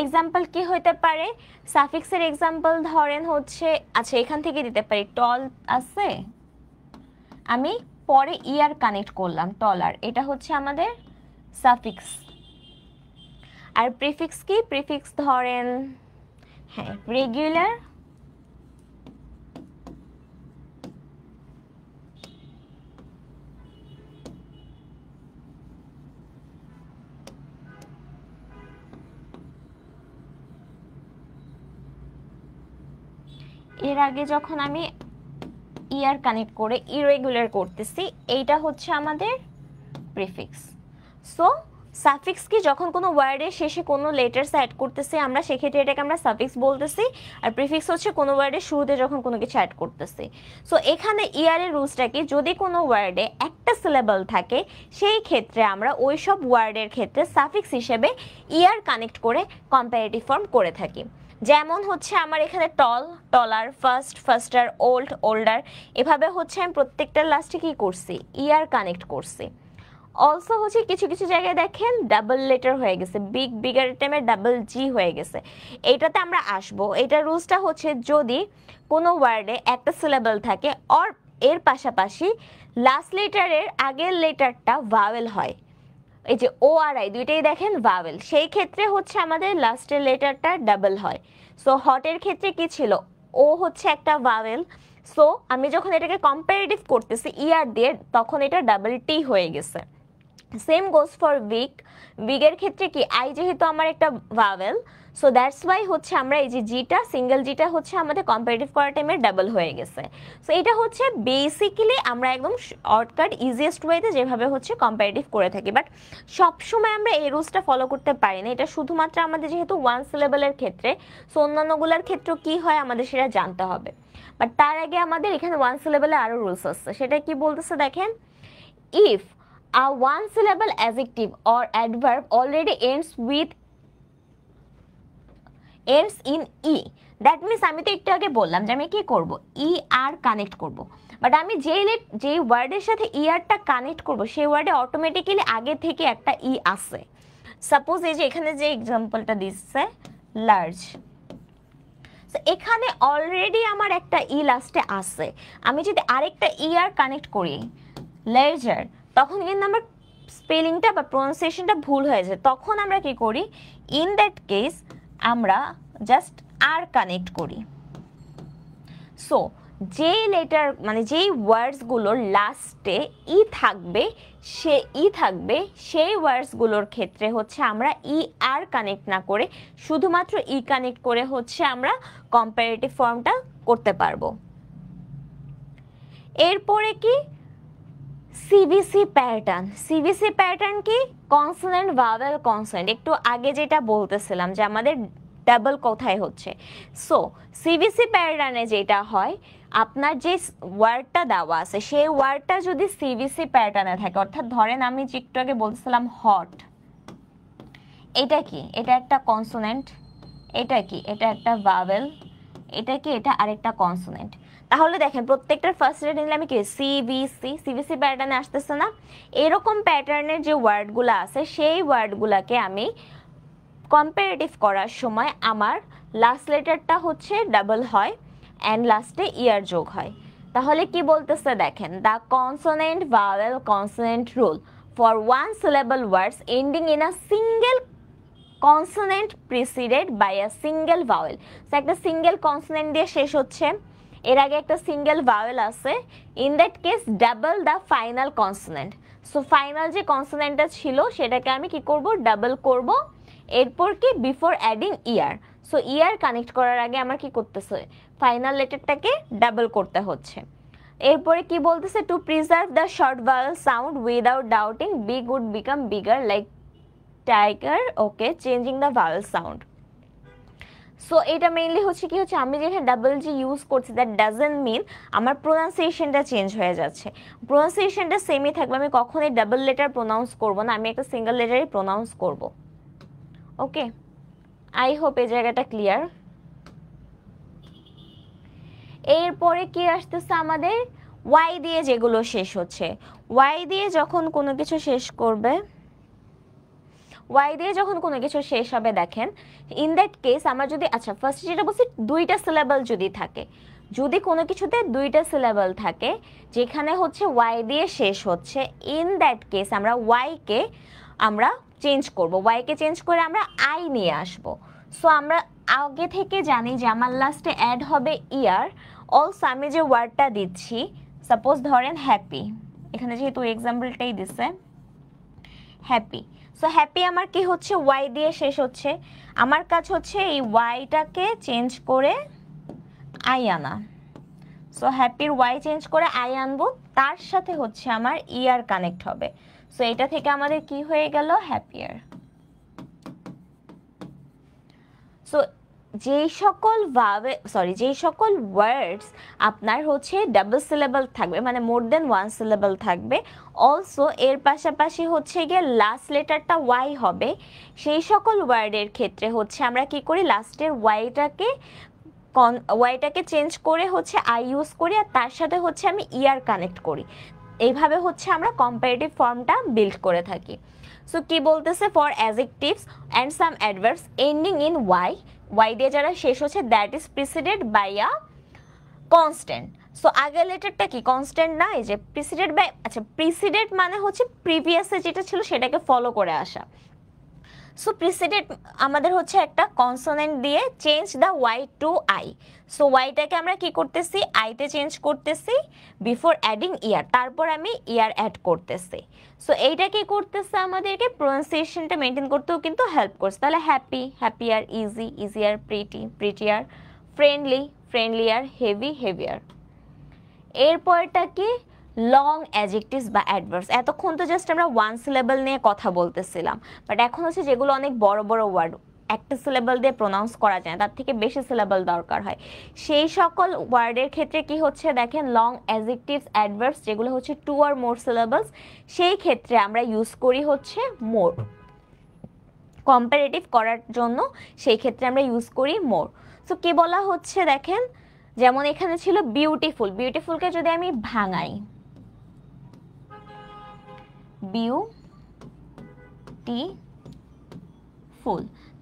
এক্সাম্পল কি হইতে পারে, সাফিক্সের এক্সাম্পল ধরেন হচ্ছে, আচ্ছা এখান থেকে দিতে পারি, টল আছে, আমি পরে ইয়ার কানেক্ট করলাম, টলার, এটা হচ্ছে আমাদের সাফিক্স। আর প্রিফিক্স কি, প্রিফিক্স ধরেন হ্যাঁ রেগুলার, এর আগে যখন আমি ইয়ার কানেক্ট করে ইরেগুলার করতেছি, এইটা হচ্ছে আমাদের প্রিফিক্স। সো সাফিক্স কি, যখন কোনো ওয়ার্ডের শেষে কোনো লেটারস অ্যাড করতেছি আমরা, সেক্ষেত্রে এটাকে আমরা সাফিক্স বলতেছি। আর প্রিফিক্স হচ্ছে কোনো ওয়ার্ডের শুরুতে যখন কোনো কিছু অ্যাড করতেছি। সো এখানে ইয়ারের রুলসটা কি, যদি কোনো ওয়ার্ডে একটা সিলেবল থাকে সেই ক্ষেত্রে আমরা ওই সব ওয়ার্ডের ক্ষেত্রে সাফিক্স হিসেবে ইয়ার কানেক্ট করে কম্পারেটিভ ফর্ম করে থাকি। যেমন হচ্ছে আমার এখানে টল, টলার, ফার্স্ট, ফার্স্টার, ওল্ড, ওল্ডার, এভাবে হচ্ছে আমি প্রত্যেকটার লাস্টে কি করছি, ইয়ার কানেক্ট করছি। অলসো হচ্ছে কিছু কিছু জায়গায় দেখেন ডাবল লেটার হয়ে গেছে, বিগ, বিগার টাইমে ডাবল জি হয়ে গেছে, এইটাতে আমরা আসবো। এইটার রুলসটা হচ্ছে যদি কোনো ওয়ার্ডে একটা সিলেবল থাকে অর এর পাশাপাশি লাস্ট লেটারের আগের লেটারটা ভাওয়েল হয়, এই যে ও আর আই দুইটাই দেখেন ভাওয়েল, সেই ক্ষেত্রে হচ্ছে আমাদের লাস্টের লেটারটা ডাবল হয়। সো হটের ক্ষেত্রে কি ছিল, ও হচ্ছে একটা ভাওয়েল, সো আমি যখন এটাকে কম্পারেটিভ করতেছি ইয়ার দিয়ে, তখন এটা ডাবল টি হয়ে গেছে। সেম গোজ ফর বিগ, বিগের ক্ষেত্রে কি, আই যেহেতু আমার একটা ভাওয়েল, সো দ্যাটস ওয়াই হচ্ছে আমরা এই যে জিটা সিঙ্গেল জিটা হচ্ছে আমাদের কম্পারেটিভ করার টাইমে ডাবল হয়ে গেছে। সো এটা হচ্ছে বেসিক্যালি আমরা একদম শর্টকাট ইজিয়েস্ট ওয়েতে যেভাবে হচ্ছে কম্পারেটিভ করে থাকি, বাট সবসময় আমরা এই রুলসটা ফলো করতে পারি না। এটা শুধুমাত্র আমাদের যেহেতু ওয়ান সিলেবলের ক্ষেত্রে, সো অন্যান্যগুলোর ক্ষেত্রে কি হয় আমাদের সেটা জানতে হবে। বাট তার আগে আমাদের এখানে ওয়ান সিলেবলে আরও রুলস আছে, সেটা কি বলতেছে দেখেন। If a one syllable adjective or adverb already ends in e, that means আমি তো একটু আগে বললাম যে আমি কি করব, ই আর কানেক্ট করব, বাট আমি যেই ওয়ার্ডের সাথে ই আরটা কানেক্ট করব সেই ওয়ার্ডে অটোমেটিক্যালি আগে থেকে একটা ই আসে। সাপোজ এই যে এখানে যে এক্সাম্পলটা দিচ্ছে লার্জ, এখানে অলরেডি আমার একটা ই লাস্টে আসে, আমি যদি আরেকটা ই আর কানেক্ট করি লেজার, তখন কিন্তু আমার স্পেলিংটা বা প্রোনাউন্সিয়েশনটা ভুল হয়ে যায়। তখন আমরা কি করি, ইন দ্যাট কেস আমরা জাস্ট আর কানেক্ট করি। সো যেই লেটার মানে যেই ওয়ার্ডসগুলোর লাস্টে ই থাকবে সেই ওয়ার্ডসগুলোর ক্ষেত্রে হচ্ছে আমরা ই আর কানেক্ট না করে শুধুমাত্র ই কানেক্ট করে হচ্ছে আমরা কম্পারেটিভ ফর্মটা করতে পারবো। এরপরে কি সিবিসি প্যাটার্ন কি, কনসোনেন্ট ভাওয়েল কনসোনেন্ট, একটু আগে যেটা বলতেছিলাম যে আমাদের ডাবল কোথায় হচ্ছে। সো সিবিসি প্যাটার্নে যেটা হয়, আপনার যে ওয়ার্ডটা দেওয়া আছে সেই ওয়ার্ডটা যদি সিবিসি প্যাটার্নে থাকে, অর্থাৎ ধরেন আমি যে একটু আগে বলতেছিলাম হট, এটা কি, এটা একটা কনসোনেন্ট, এটা কি, এটা একটা ভাওয়েল, এটা কি, এটা আরেকটা কনসোনেন্ট। তাহলে দেখেন প্রত্যেকটার ফার্স্ট রেট নিলে আমি কি সিবিসি প্যাটার্নে আসতেছে না। এরকম প্যাটার্নের যে ওয়ার্ডগুলো আছে সেই ওয়ার্ডগুলোকে আমি কম্পারেটিভ করার সময় আমার লাস্ট লেটারটা হচ্ছে ডাবল হয় অ্যান্ড লাস্টে ইয়ার যোগ হয়। তাহলে কি বলতেছে দেখেন, the consonant vowel consonant rule for one syllable words ending in a single consonant preceded by a single vowel. So একটা সিঙ্গেল কনসোনেন্ট দিয়ে শেষ হচ্ছে, এর আগে একটা সিঙ্গেল ভাওয়েল আছে, in that case double the final consonant. So final যে কনসোনেন্টটা ছিল সেটাকে আমি কি করব, ডাবল করব। এরপর কি, বিফোর অ্যাডিং ইয়ার, সো ইয়ার কানেক্ট করার আগে আমার কি করতেছে, ফাইনাল লেটারটাকে ডাবল করতে হচ্ছে। এরপরে কি বলতেছে, to preserve the short vowel sound without ডাউটিং big would become bigger like tiger, okay, changing the vowel sound. So এটা মেইনলি হচ্ছে কি হচ্ছে, আমি যেখানে ডাবল জি ইউজ করছি দ্যাট ডাজেন্ট মিন আমার প্রোনাউন্সিয়েশনটা চেঞ্জ হয়ে যাচ্ছে, প্রোনাউন্সিয়েশনটা সেমই থাকবে, আমি কখনোই ডাবল লেটার প্রোনাউন্স করব না, আমি একটা সিঙ্গেল লেটারই প্রোনাউন্স করব। ওকে, আই হোপ এই জায়গাটা ক্লিয়ার। এরপরে কি আসতেছে আমাদের, ওয়াই দিয়ে যেগুলো শেষ হচ্ছে, ওয়াই দিয়ে যখন কোনো কিছু শেষ করবে, ওয়াই দিয়ে যখন কোনো কিছু শেষ হবে দেখেন, ইন দ্যাট কেস আমরা যদি, আচ্ছা ফার্স্ট যেটা বলছি দুইটা সিলেবল যদি থাকে, যদি কোনো কিছুতে দুইটা সিলেবল থাকে যেখানে হচ্ছে ওয়াই দিয়ে শেষ হচ্ছে, ইন দ্যাট কেস আমরা ওয়াইকে আমরা চেঞ্জ করব, ওয়াইকে চেঞ্জ করে আমরা আই নিয়ে আসব। সো আমরা আগে থেকে জানি যে আমার লাস্টে অ্যাড হবে ইয়ার। অলসো আমি যে ওয়ার্ডটা দিচ্ছি, সাপোজ ধরেন হ্যাপি, এখানে যেহেতু এক্সাম্পলটাই দিছে হ্যাপি, সো হ্যাপি আমার কি হচ্ছে, ওয়াই দিয়ে শেষ হচ্ছে, আমার কাজ হচ্ছে এই ওয়াইটাকে চেঞ্জ করে আই আনা। সো হ্যাপির ওয়াই চেঞ্জ করে আই আনবো, তার সাথে হচ্ছে আমার ইয়ার কানেক্ট হবে। সো এটা থেকে আমাদের কি হয়ে গেল, হ্যাপিয়ার। সো যেই সকল ওয়ার্ডস আপনার হচ্ছে ডাবল সিলেবল থাকবে, মানে মোর দেন ওয়ান সিলেবল থাকবে, অলসো এর পাশাপাশি হচ্ছে গিয়ে লাস্ট লেটারটা ওয়াই হবে, সেই সকল ওয়ার্ডের ক্ষেত্রে হচ্ছে আমরা কি করি, লাস্টের ওয়াইটাকে চেঞ্জ করে হচ্ছে আই ইউজ করি, আর তার সাথে হচ্ছে আমি ইয়ার কানেক্ট করি। এইভাবে হচ্ছে আমরা কম্পারেটিভ ফর্মটা বিল্ড করে থাকি। সো কি বলতেছে, for adjectives and some adverbs ending in Y, Y দিয়ে যারা শেষ হচ্ছে, that is preceded by a consonant. So আগের লেটারটা কি কনস্ট্যান্ট না, এই যে প্রিসিডেড বাই, আচ্ছা প্রিসিডেড মানে হচ্ছে প্রিভিয়াসে যেটা ছিল সেটাকে ফলো করে আসা। সো প্রিসিডেড আমাদের হচ্ছে একটা কনসোনেন্ট দিয়ে change the Y to I. So ওয়াইটাকে আমরা কি করতেছি, আইতে চেঞ্জ করতেছি বিফোর অ্যাডিং ইয়ার, তারপর আমি ইয়ার অ্যাড করতেছি। সো এইটা কি করতেছে, আমাদেরকে প্রোনাউন্সিয়েশনটা মেনটেন করতেও কিন্তু হেল্প করছে। তাহলে happy, happier, easy, easier, pretty, prettier, friendly, friendlier, heavy, heavier. এরপরটা কি, লং অ্যাডজেক্টিভস বা অ্যাডভার্বস। এতক্ষণ তো জাস্ট আমরা ওয়ান সিলেবল নিয়ে কথা বলতেছিলাম, বাট এখন হচ্ছে যেগুলো অনেক বড় বড় ওয়ার্ড, একটা সিলেবল দিয়ে প্রোনাউন্স করা যায় না, তার থেকে বেশি সিলেবল দরকার হয়, সেই সকল ওয়ার্ডের ক্ষেত্রে কি হচ্ছে দেখেন, লং অ্যাডজেক্টিভস অ্যাডভার্বস যেগুলো হচ্ছে 2 or more সিলেবলস, সেই ক্ষেত্রে আমরা ইউজ করি হচ্ছে মোর। কম্পারেটিভ করার জন্য সেই ক্ষেত্রে আমরা ইউজ করি মোর। সো কি বলা হচ্ছে দেখেন, যেমন এখানে ছিল বিউটিফুল, বিউটিফুলকে যদি আমি ভাঙাই, বিউটিফুল,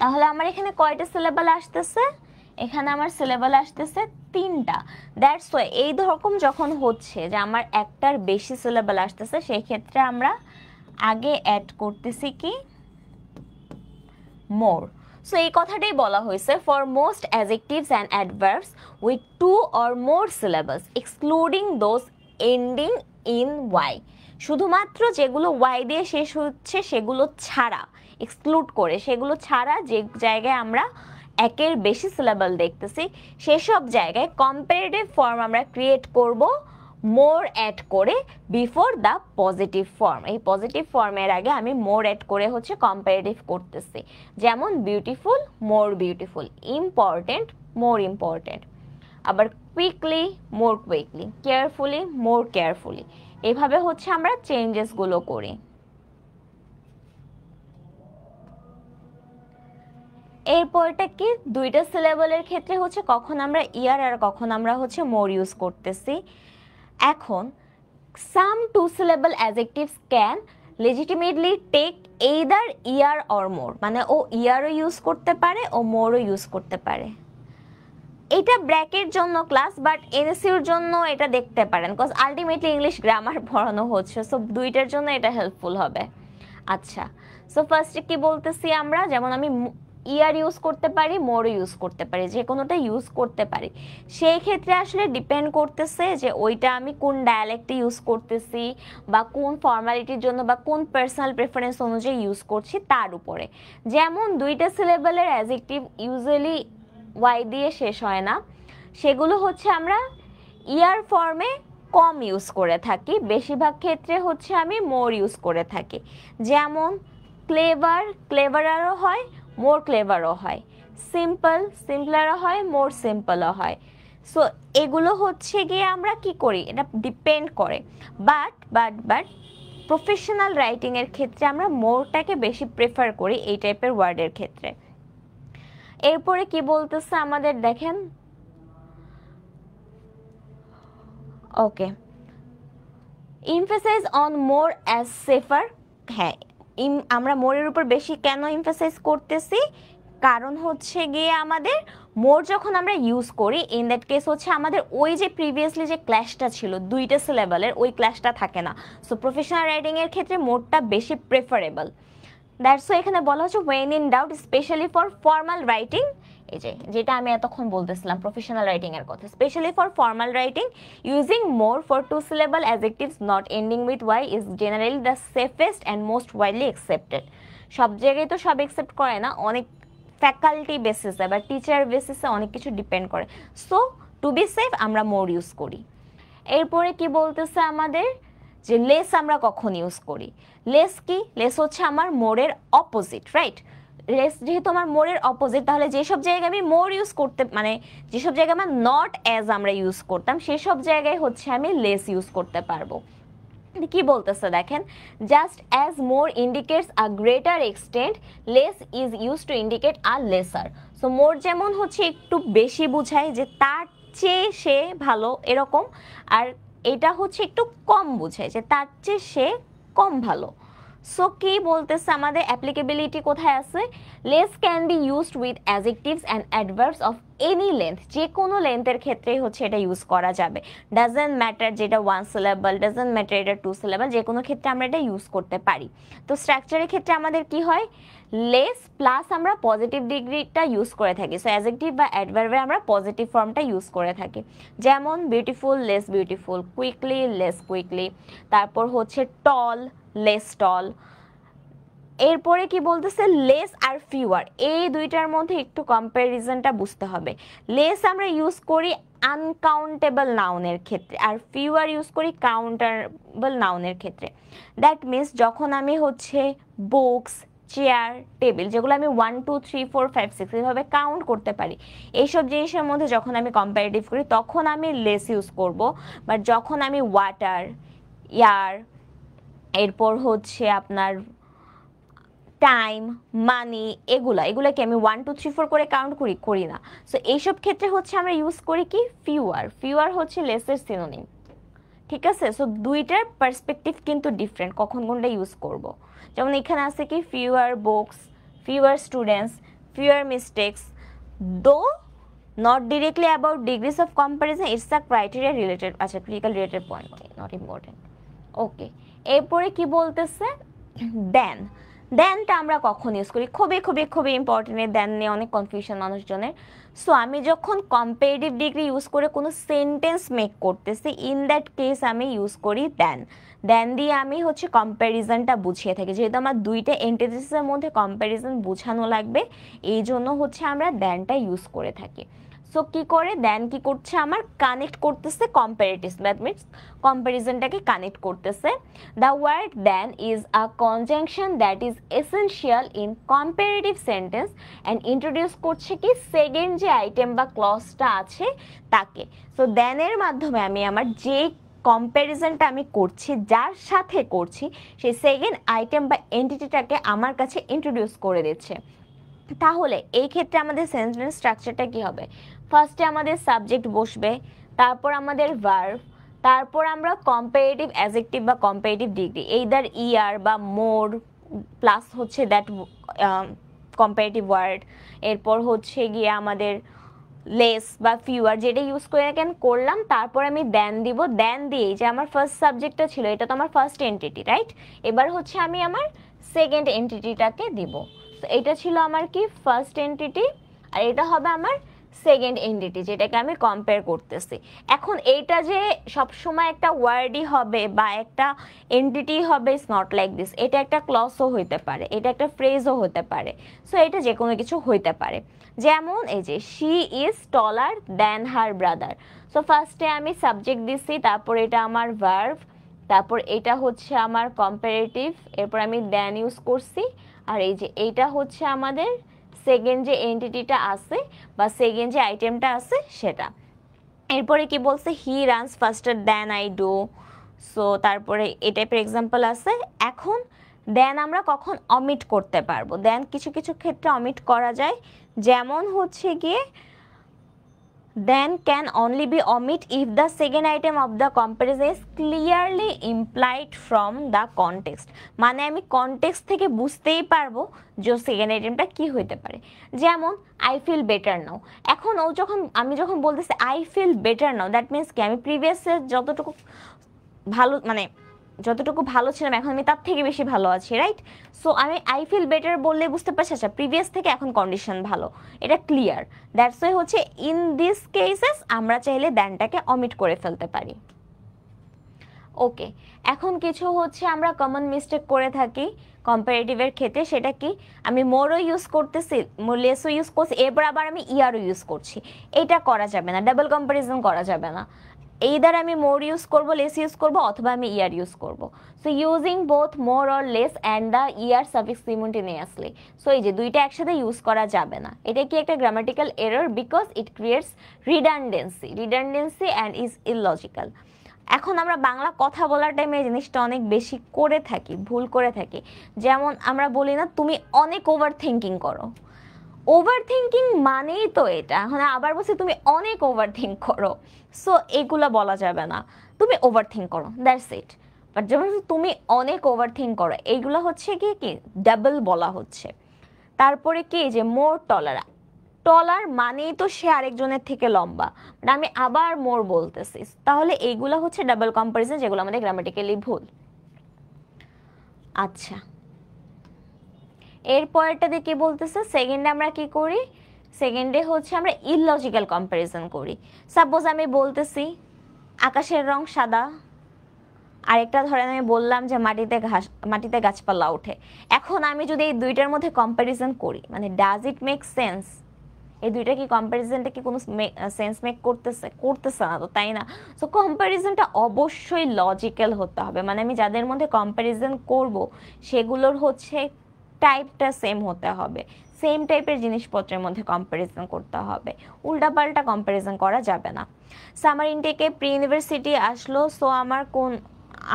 তাহলে আমার এখানে কয়টা সিলেবল আসতেছে, এখানে আমার সিলেবল আসতেছে 3টা। দ্যাটস ওয়াই এই রকম যখন হচ্ছে যে আমার একটার বেশি সিলেবল আসতেছে, সেই ক্ষেত্রে আমরা আগে অ্যাড করতেছি কি, মোর। সো এই কথাটাই বলা হয়েছে, for most adjectives and adverbs with 2 or more syllables excluding those ending in Y, শুধুমাত্র যেগুলো ওয়াই দিয়ে শেষ হচ্ছে সেগুলো ছাড়া, এক্সক্লুড করে সেগুলো ছাড়া যে জায়গায় আমরা একের বেশি সিলেবল দেখতেছি, সেসব জায়গায় কম্পারেটিভ ফর্ম আমরা ক্রিয়েট করব মোর অ্যাড করে বিফোর দ্য পজিটিভ ফর্ম। এই পজিটিভ ফর্মের আগে আমি মোর অ্যাড করে হচ্ছে কম্পারেটিভ করতেছি, যেমন beautiful, more beautiful, important, more important, আবার কুইকলি, মোর কুইকলি, কেয়ারফুলি, মোর কেয়ারফুলি, এভাবে হচ্ছে আমরা চেঞ্জেসগুলো করি। এরপরটা কি, 2টা সিলেবলের ক্ষেত্রে হচ্ছে কখন আমরা ইয়ার আর কখন আমরা হচ্ছে মোর ইউজ করতেছি। এখন some 2 syllable adjectives can legitimately take either year or more, মানে ও ইয়ারও ইউজ করতে পারে ও মোরও ইউজ করতে পারে। এটা ব্র্যাকের জন্য ক্লাস, বাট এনএসইউর জন্য এটা দেখতে পারেন, বিকজ আলটিমেটলি ইংলিশ গ্রামার পড়ানো হচ্ছে, সো দুইটার জন্য এটা হেল্পফুল হবে। আচ্ছা, সো ফার্স্টে কি বলতেছি আমরা, যেমন আমি ইয়ার ইউজ করতে পারি, মোরও ইউজ করতে পারি, যে কোনোটা ইউজ করতে পারি। সেই ক্ষেত্রে আসলে ডিপেন্ড করতেছে যে ওইটা আমি কোন ডায়ালেক্টে ইউজ করতেছি বা কোন ফর্মালিটির জন্য বা কোন পার্সোনাল প্রেফারেন্স অনুযায়ী ইউজ করছি তার উপরে। যেমন 2টা সিলেবলের অ্যাডজেক্টিভ ইউজুয়ালি ওয়াই দিয়ে শেষ হয় না, সেগুলো হচ্ছে আমরা ইয়ার ফর্মে কম ইউজ করে থাকি, বেশিরভাগ ক্ষেত্রে হচ্ছে আমি মোর ইউজ করে থাকি। যেমন ক্লেভার, ক্লেভারারও হয়, মোর ক্লেভারও হয়, সিম্পল, সিম্পলারও হয়, মোর সিম্পলও হয়। সো এগুলো হচ্ছে গিয়ে আমরা কি করি, এটা ডিপেন্ড করে। বাট প্রফেশনাল রাইটিংয়ের ক্ষেত্রে আমরা মোরটাকে বেশি প্রেফার করি এই টাইপের ওয়ার্ডের ক্ষেত্রে। এরপরে কি বলতেছে আমাদের দেখেন, okay, emphasize on more as safer. হ্যাঁ, আমরা মোরের উপর বেশি কেন এমফাসাইজ করতেছি, কারণ হচ্ছে গিয়ে আমাদের মোর যখন আমরা ইউজ করি, ইন দ্যাট কেস হচ্ছে আমাদের ওই যে প্রিভিয়াসলি যে ক্ল্যাশটা ছিল 2টা সিলেবলের, ওই ক্ল্যাশটা থাকে না। সো প্রফেশনাল রাইটিংয়ের ক্ষেত্রে মোরটা বেশি প্রেফারেবল। দ্যাটস ওয়াই এখানে বলা হচ্ছে when in doubt, especially for formal writing, এই যেটা আমি এতক্ষণ বলতেছিলাম প্রফেশনাল রাইটিং এর কথা, especially for formal writing using more for 2 syllable adjectives not ending with y is generally the safest and most widely accepted। সব জায়গায় তো সব একসেপ্ট করে না, অনেক ফ্যাকাল্টি বেসিসে বা টিচার বেসিসে অনেক কিছু ডিপেন্ড করে। সো টু বি সেফ আমরা মোর ইউজ করি। এরপরে কি বলতেছে আমাদের, যে লেস আমরা কখন ইউজ করি। লেস কি, লেস হচ্ছে আমার মোরের অপোজিট, রাইট। লেস যেহেতু আমার মোরের অপোজিট, তাহলে যেসব জায়গায় আমি মোর ইউজ করতে, মানে যেসব জায়গায় আমার নট অ্যাজ আমরা ইউজ করতাম, সেসব জায়গায় হচ্ছে আমি লেস ইউজ করতে পারবো। কি বলতেছে দেখেন, just as more indicates a greater extent, less is use to indicate a lesser. So more যেমন হচ্ছে একটু বেশি বোঝায়, যে তার চেয়ে সে ভালো এরকম, আর এটা হচ্ছে একটু কম বোঝায়, যে তার চেয়ে সে কম ভালো। সো কি বলতেছে আমাদের অ্যাপ্লিকেবিলিটি কোথায় আছে, less can be used with adjectives and adverbs of any length, যে কোনো লেন্থের ক্ষেত্রেই হচ্ছে এটা ইউজ করা যাবে। ডাজেন্ট ম্যাটার যেটা 1 syllable, ডাজেন্ট ম্যাটার এটা 2 syllable, যে কোনো ক্ষেত্রে আমরা এটা ইউজ করতে পারি। তো স্ট্রাকচারের ক্ষেত্রে আমাদের কি হয়, লেস প্লাস আমরা পজিটিভ ডিগ্রিটা ইউজ করে থাকি। সো অ্যাডজেক্টিভ বা অ্যাডভার্বে আমরা পজিটিভ ফর্মটা ইউজ করে থাকি, যেমন beautiful less beautiful, quickly less quickly, তারপর হচ্ছে টল লেস টল। এরপরে কি বলতেছে, লেস আর ফিউয়ার, এই দুইটার মধ্যে একটু কম্প্যারিজনটা বুঝতে হবে। লেস আমরা ইউজ করি আনকাউন্টেবল নাউনের ক্ষেত্রে, আর ফিউয়ার ইউজ করি কাউন্টেবল নাউনের ক্ষেত্রে। দ্যাট মিনস যখন আমি হচ্ছে বুকস, চেয়ার, টেবিল, যেগুলো আমি 1 2 3 4 5 6 এভাবে কাউন্ট করতে পারি, এইসব জিনিসের মধ্যে যখন আমি কম্পারেটিভ করি তখন আমি লেস ইউজ করব। বাট যখন আমি ওয়াটার, এয়ার, এরপর হচ্ছে আপনার টাইম, মানি, এগুলাকে আমি 1 2 3 4 করে কাউন্ট করি না। সো এইসব ক্ষেত্রে হচ্ছে আমরা ইউজ করি কি, ফিউয়ার হচ্ছে লেসের সিনোনিম। ঠিক আছে, সো দুইটার পার্সপেক্টিভ কিন্তু ডিফারেন্ট, কখন কোনটা ইউজ করব। যেমন এখানে আছে কি fewer books, fewer students, fewer mistakes, though not directly about degrees of comparison, it's a criteria related, আচ্ছা critical related point, not important. Okay, এরপরে কি বলতেছে, দেন। দেনটা আমরা কখন ইউজ করি, খুবই খুবই খুবই ইম্পর্টেন্ট, দেন নিয়ে অনেক কনফিউশন মানুষজনের। সো আমি যখন কম্পারেটিভ ডিগ্রি ইউজ করে কোনো সেন্টেন্স মেক করতেছি, ইন দ্যাট কেস আমি ইউজ করি দেন। দেন দিয়ে আমি হচ্ছে কম্প্যারিজনটা বুঝিয়ে থাকি, যেহেতু আমার দুইটা এন্টিথিসের মধ্যে কম্প্যারিজন বোঝানো লাগবে, এই জন্য হচ্ছে আমরা দেনটা ইউজ করে থাকি। সো কি করে, দেন কি করছে, আমার কানেক্ট করতেছে কম্পারেটিভ, দ্যাট মিনস কম্প্যারিজনটাকে কানেক্ট করতেছে। The word then is a conjunction that is essential in comparative sentence and introduce করছে কি সেকেন্ড যে আইটেম বা ক্লজটা আছে তাকে। সো দেনের মাধ্যমে আমি আমার যে কম্প্যারিজনটা আমি করছি, যার সাথে করছি, সেই সেকেন্ড আইটেম বা এন্টিটিটাকে আমার কাছে ইন্ট্রোডিউস করে দিচ্ছে। তাহলে এই ক্ষেত্রে আমাদের সেন্টেন্স স্ট্রাকচারটা কি হবে, ফার্স্টে আমাদের সাবজেক্ট বসবে, তারপর আমাদের ভার্ব, তারপর আমরা কম্পারেটিভ অ্যাডজেক্টিভ বা কম্পারেটিভ ডিগ্রি, এইদার ইআর বা মোর প্লাস হচ্ছে দ্যাট কম্পারেটিভ ওয়ার্ড, এরপর হচ্ছে গিয়ে আমাদের লেস বা ফিউয়ার যেটা ইউজ করে কেন করলাম, তারপর আমি দেন দিব। দেন দিয়ে যে আমার ফার্স্ট সাবজেক্টটা ছিল, এটা তো আমার ফার্স্ট এন্টিটি, রাইট? এবার হচ্ছে আমি আমার সেকেন্ড এন্টিটিটাকে দিব। তো এটা ছিল আমার কি ফার্স্ট এন্টিটি, আর এটা হবে আমার সেকেন্ড এন্টিটি, যেটাকে আমি কম্পেয়ার করতেছি। এখন এইটা যে সবসময় একটা ওয়ার্ডই হবে বা একটা এন্টিটি হবে, ইটস নট লাইক দিস। এটা একটা ক্লজও হইতে পারে, এটা একটা ফ্রেজও হতে পারে, সো এটা যে কোনো কিছু হইতে পারে। যেমন এই যে she is taller than her brother. So ফার্স্টে আমি সাবজেক্ট দিছি, তারপর এটা আমার ভার্ব, তারপর এটা হচ্ছে আমার কম্পারেটিভ, এরপর আমি দ্যান ইউজ করছি, আর এই যে এইটা হচ্ছে আমাদের সেকেন্ড যে এন্টিটিটা আছে বা সেকেন্ড যে আইটেমটা আছে সেটা। এরপরে কি বলছে, he runs ফাস্টার than I do. So তারপরে এই টাইপের এক্সাম্পল আছে। এখন দেন আমরা কখন অমিট করতে পারবো, দেন কিছু কিছু ক্ষেত্রে অমিট করা যায়, যেমন হচ্ছে গিয়ে then can only be omit if the second item of the comparison is clearly implied from the context। মানে আমি কনটেক্সট থেকে বুঝতেই পারবো যে সেকেন্ড আইটেমটা কি হইতে পারে। যেমন আই ফিল বেটার নাও, এখন আমি যখন বলতেছি I feel better now, that means কি আমি প্রিভিয়াসের যতটুকু ভালো ছিলাম, এখন আমি তার থেকে বেশি ভালো আছি, রাইট? সো আমি আই ফিল বেটার বললে বুঝতে পারছি আচ্ছা প্রিভিয়াস থেকে এখন কন্ডিশন ভালো, এটা ক্লিয়ার। দ্যাটস ওয়াই হচ্ছে ইন দিস কেসেস আমরা চাইলে দ্যানটাকে অমিট করে ফেলতে পারি। ওকে, এখন কিছু হচ্ছে আমরা কমন মিস্টেক করে থাকি কম্পারেটিভের ক্ষেত্রে, সেটা কি, আমি মোরও ইউজ করতেছি, লেসও ইউজ করছি, এরপর আবার আমি ইয়ারও ইউজ করছি। এটা করা যাবে না, ডাবল কম্পারিজন করা যাবে না। এইদার আমি মোর ইউজ করব, লেস ইউজ করব, অথবা আমি ইয়ার ইউজ করব। So using both more or less and the er suffix simultaneously, so এই যে দুইটা একসাথে ইউজ করা যাবে না। এটা কি একটা grammatical error, because it creates redundancy and is illogical. এখন আমরা বাংলা কথা বলার টাইমে এই জিনিসটা অনেক বেশি করে থাকি, ভুল করে থাকি। যেমন আমরা বলি না তুমি অনেক ওভার থিঙ্কিং করো, ওভার থিঙ্কিং মানেই তো এটা। এখন আবার বলছি তুমি অনেক ওভার থিঙ্ক করো, সো এগুলা বলা যাবে না, তুমি ওভার থিঙ্ক করো, দ্যাটস ইট। বাট যেমন তুমি অনেক ওভার থিঙ্ক করো, এইগুলো হচ্ছে কি ডাবল বলা হচ্ছে। তারপরে কি যে মোর টলার, টলার মানেই তো সে আরেকজনের থেকে লম্বা, বাট আমি আবার মোর বলতেছি, তাহলে এইগুলো হচ্ছে ডাবল কম্পারিজন, যেগুলো আমাদের গ্রামাটিক্যালি ভুল। আচ্ছা, এরপরটা দিয়ে কি বলতেছে, সেকেন্ডে আমরা কি করি, সেকেন্ডে হচ্ছে আমরা ইললজিক্যাল কম্প্যারিজন করি। সাপোজ আমি বলতেছি আকাশের রং সাদা, আরেকটা ধরেন আমি বললাম যে মাটিতে গাছপালা ওঠে। এখন আমি যদি এই দুইটার মধ্যে কম্প্যারিজন করি, মানে ডাজ ইট মেক সেন্স? এই দুইটা কি কম্প্যারিজনটা কি কোনো সেন্স মেক করতেছে না তো, তাই না? সো কম্প্যারিজনটা অবশ্যই লজিক্যাল হতে হবে, মানে আমি যাদের মধ্যে কম্প্যারিজন করব সেগুলোর হচ্ছে টাইপটা সেম হতে হবে, সেম টাইপের জিনিসপত্রের মধ্যে কম্প্যারিজন করতে হবে, উল্টাপাল্টা কম্প্যারিজন করা যাবে না। সামার ইনটেকে প্রি ইউনিভার্সিটি আসলো, সো আমার কোন,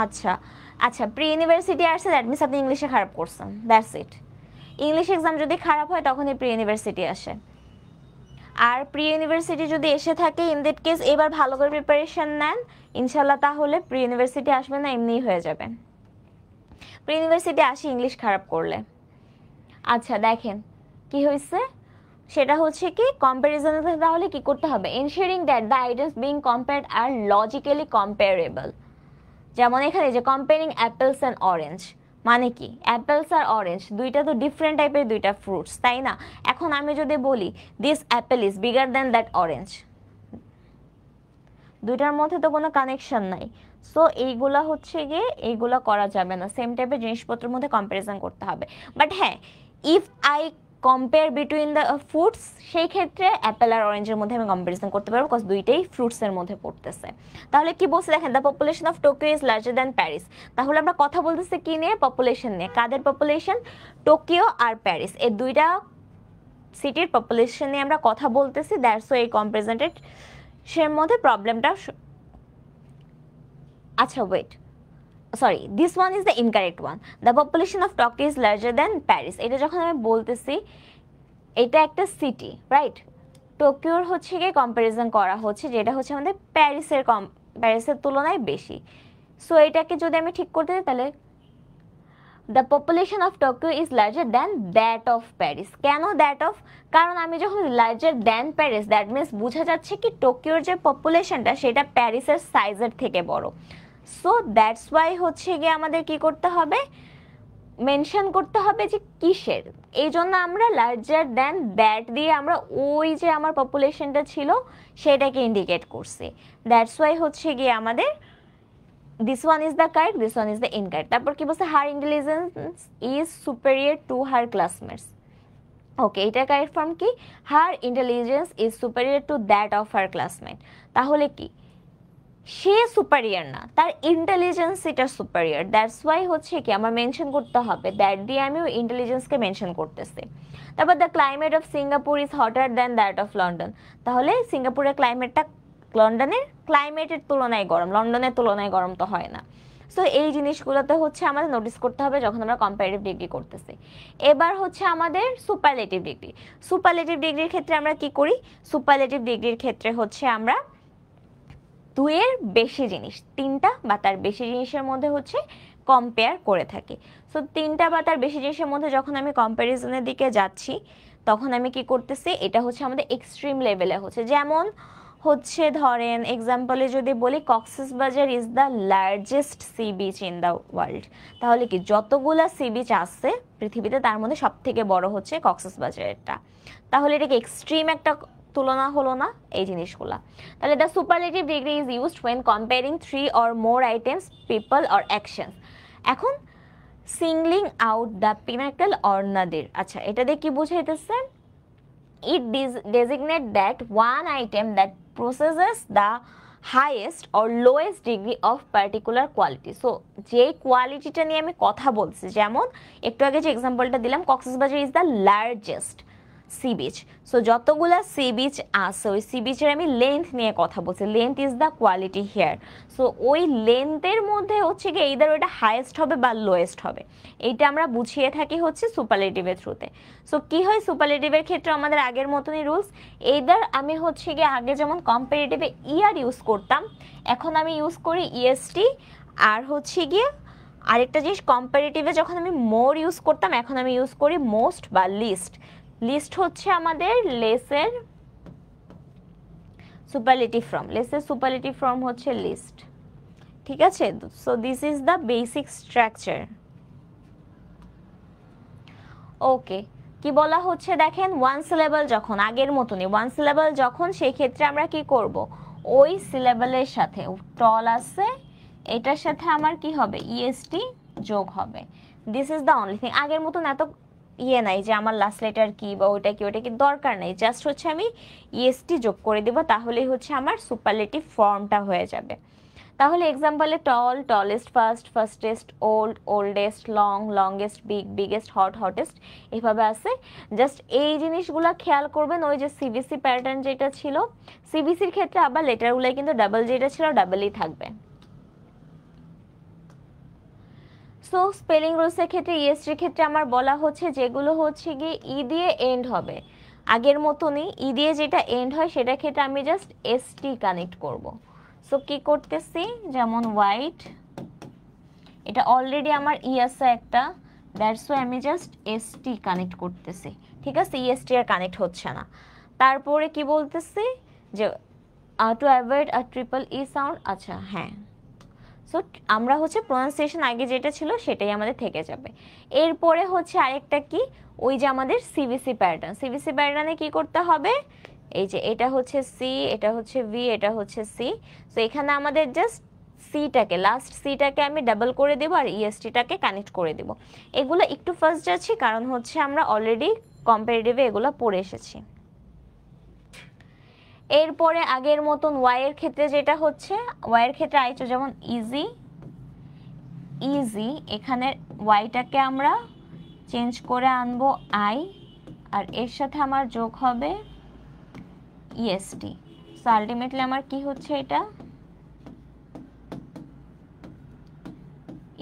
আচ্ছা আচ্ছা প্রি ইউনিভার্সিটি আসছে, দ্যাট মিনস আপনি ইংলিশে খারাপ করছেন, দ্যাটস ইট। ইংলিশ এক্সাম যদি খারাপ হয় তখনই প্রি ইউনিভার্সিটি আসে। আর প্রি ইউনিভার্সিটি যদি এসে থাকে, ইন দ্যাট কেস এবার ভালো করে প্রিপারেশন নেন ইনশাল্লাহ, তাহলে প্রি ইউনিভার্সিটি আসবে না, এমনিই হয়ে যাবে। প্রি ইউনিভার্সিটি আসি ইংলিশ খারাপ করলে। আচ্ছা দেখেন কি হয়েছে, সেটা হচ্ছে কি কম্প্যারিজনে তাহলে কি করতে হবে, ensuring that the items being compared are logically comparable. যেমন এখানে যে কম্পেয়ারিং অ্যাপেলস অ্যান্ড অরেঞ্জ, মানে কি অ্যাপেলস আর অরেঞ্জ দুইটা তো ডিফারেন্ট টাইপের দুইটা ফ্রুটস, তাই না? এখন আমি যদি বলি this Apple is bigger than that orange, দুইটার মধ্যে তো কোনো কানেকশন নাই। সো এইগুলা হচ্ছে গিয়ে এইগুলা করা যাবে না, সেম টাইপের জিনিসপত্রের মধ্যে কম্প্যারিজন করতে হবে। বাট হ্যাঁ, if I compare between the fruits, সেই ক্ষেত্রে অ্যাপেল আর অরেঞ্জের মধ্যে আমি কম্প্যারিজন করতে পারবো, বিকজ দুইটাই ফ্রুটসের মধ্যে পড়তেছে। তাহলে কি বলছে দেখেন, the population of Tokyo is larger than Paris. তাহলে আমরা কথা বলতেছি কি নিয়ে, পপুলেশন নিয়ে। কাদের পপুলেশন? টোকিও আর প্যারিস, এই দুইটা সিটির পপুলেশন নিয়ে আমরা কথা বলতেছি, দ্যাটস ওয়াই এই কম্প্যারিজনের সের মধ্যে প্রবলেমটা। আচ্ছা wait, sorry, this one is the incorrect one. The population of Tokyo is larger than Paris, এটা যখন আমি বলতেছি এটা একটা সিটি, রাইট? টোকিওর হচ্ছে গিয়ে কম্প্যারিজন করা হচ্ছে, যেটা হচ্ছে আমাদের প্যারিসের তুলনায় বেশি। সো এটাকে যদি আমি ঠিক করতে চাই, তাহলে the population of Tokyo is larger than that of Paris. কেন দ্যাট অফ? কারণ আমি যখন larger than Paris, that means বোঝা যাচ্ছে কি টোকিওর যে পপুলেশনটা সেটা প্যারিসের সাইজের থেকে বড়। সো দ্যাটস ওয়াই হচ্ছে গিয়ে আমাদের কি করতে হবে, মেনশন করতে হবে যে কিসের। এই জন্য আমরা লার্জার দ্যান দ্যাট দিয়ে আমরা ওই যে আমার পপুলেশনটা ছিল সেটাকে ইন্ডিকেট করছি। দ্যাটস ওয়াই হচ্ছে গিয়ে আমাদের this one is the correct, this one is the incorrect. তারপর কি বলছে, her intelligence is superior to her classmates. ওকে, এটা কারেক্ট ফর্ম কি, her intelligence is superior to that of her classmate। তাহলে কি সে সুপারিয়ার না, তার ইন্টেলিজেন্স এটা সুপারিয়ার, দ্যাটস ওয়াই হচ্ছে কি আমার মেনশন করতে হবে, দ্যাট দিয়ে আমি ওই ইন্টেলিজেন্সকে মেনশন করতেছি। তারপর the climate of Singapore is hotter than that of London. তাহলে সিঙ্গাপুরের ক্লাইমেটটা লন্ডনের ক্লাইমেটের তুলনায় গরম, লন্ডনের তুলনায় গরম তো হয় না। সো এই জিনিসগুলোতে হচ্ছে আমাদের নোটিস করতে হবে যখন আমরা কম্পারেটিভ ডিগ্রি করতেছি। এবার হচ্ছে আমাদের সুপারলেটিভ ডিগ্রি। সুপারলেটিভ ডিগ্রির ক্ষেত্রে আমরা কি করি, সুপারলেটিভ ডিগ্রির ক্ষেত্রে হচ্ছে আমরা দুইয়ের বেশি জিনিস, তিনটা বা তার বেশি জিনিসের মধ্যে হচ্ছে কম্পেয়ার করে থাকি। সো তিনটা বা তার বেশি জিনিসের মধ্যে যখন আমি কম্প্যারিজনের দিকে যাচ্ছি, তখন আমি কি করতেছি, এটা হচ্ছে আমাদের এক্সট্রিম লেভেলে হচ্ছে। যেমন হচ্ছে ধরেন এক্সাম্পলে যদি বলি, Cox's Bazar is the largest sea beach in the world. তাহলে কি যতগুলা সি বিচ আছে পৃথিবীতে তার মধ্যে সব থেকে বড় হচ্ছে কক্সবাজারেরটা। তাহলে এটা কি এক্সট্রিম একটা তুলনা হলো না এই জিনিসগুলা। তাহলে the superlative degree is used when comparing 3 or more items, people or actions। এখন singling out the pinnacle or nadir, আচ্ছা এটা দিয়ে কি বোঝাইতেছে, it designate that one item that possesses the highest or lowest degree of particular quality। So যে কোয়ালিটিটা নিয়ে আমি কথা বলছি, যেমন একটু আগে যে এক্সাম্পলটা দিলাম, Cox's Bazar is the largest sea beach. So যতগুলা সি বিচ আছে ওই সি বিচের আমি লেন্থ নিয়ে কথা বলছি, length is the quality here. So ওই লেন্থের মধ্যে হচ্ছে কি এইদার ওইটা হাইয়েস্ট হবে বা লোয়েস্ট হবে, এইটা আমরা বুঝিয়ে থাকি হচ্ছে সুপারলেটিভের থ্রুতে। সো কি হয় সুপারলেটিভের ক্ষেত্রে আমাদের আগের মতনই রুলস, এইদার আমি হচ্ছে গিয়ে আগে যেমন কম্পারেটিভে ইয়ার ইউজ করতাম, এখন আমি ইউজ করি ইএসটি। আর হচ্ছে গিয়ে আরেকটা জিনিস, কম্পারেটিভে যখন আমি মোর ইউজ করতাম, এখন আমি ইউজ করি মোস্ট বা লিস্ট। লিস্ট হচ্ছে আমাদের লেসের সুপারলেটিভ ফর্ম, লেসের সুপারলেটিভ ফর্ম হচ্ছে লিস্ট, ঠিক আছে? So this is the basic structure. Okay, কি বলা হচ্ছে দেখেন, ওয়ান সিলেবল যখন, আগের মতনই ওয়ান সিলেবল যখন, সেই ক্ষেত্রে আমরা কি করব, ওই সিলেবলের সাথে টল আছে এটার সাথে আমার কি হবে, ইএসটি যোগ হবে। This is the only thing. আগের মতন এত নাই যে আমার লাস্ট লেটার কি বা ওইটা কি ওইটা কি দরকার নেই, জাস্ট হচ্ছে আমি ইএসটি যোগ করে দেব, তাহলেই হচ্ছে আমার সুপারলেটিভ ফর্মটা হয়ে যাবে। তাহলে এক্সাম্পলে tall, tallest, fast, fastest, old, oldest, long, longest, big, biggest, hot, hottest, এভাবে আছে। জাস্ট এই জিনিসগুলো খেয়াল করবেন, ওই যে সিবিসি প্যাটার্ন যেটা ছিল, সিবিসির ক্ষেত্রে আবার লেটারগুলো কিন্তু ডাবল, যেটা ছিল ডাবলই থাকবে। সো স্পেলিং রুলসের ক্ষেত্রে, ইএসটির ক্ষেত্রে আমার বলা হচ্ছে যেগুলো হচ্ছে গিয়ে ই দিয়ে এন্ড হবে, আগের মতনই ই দিয়ে যেটা এন্ড হয় সেটার ক্ষেত্রে আমি জাস্ট এসটি কানেক্ট করব। সো কি করতেছি, যেমন হোয়াইট, এটা অলরেডি আমার ই আছে একটা, দ্যাটস ওয়াই আমি জাস্ট এসটি কানেক্ট করতেছি, ঠিক আছে, ইএসটি আর কানেক্ট হচ্ছে না। তারপরে কি বলতেছি যে to avoid a triple E sound, আচ্ছা হ্যাঁ, সো আমরা হচ্ছে প্রোনাউন্সিয়েশন আগে যেটা ছিল সেটাই আমাদের থেকে যাবে। এরপরে হচ্ছে আরেকটা কি, ওই যে আমাদের সিবিসি প্যাটার্ন, সিবিসি প্যাটার্নে কি করতে হবে, এই যে এটা হচ্ছে সি, এটা হচ্ছে ভি, এটা হচ্ছে সি। সো এখানে আমাদের জাস্ট সিটাকে, লাস্ট সিটাকে আমি ডাবল করে দেবো আর ইএসটিটাকে কানেক্ট করে দেবো। এগুলো একটু ফার্স্ট যাচ্ছি কারণ হচ্ছে আমরা অলরেডি কম্পারেটিভে এগুলো পড়ে এসেছি। এরপরে আগের মতন ওয়াই এর ক্ষেত্রে যেটা হচ্ছে, ওয়াই এর ক্ষেত্রে আইছো যেমন ইজি, ইজি, এখানে ওয়াইটাকে আমরা চেঞ্জ করে আনবো আই, আর এর সাথে আমার যোগ হবে ইএসটি। সো আলটিমেটলি আমার কি হচ্ছে, এটা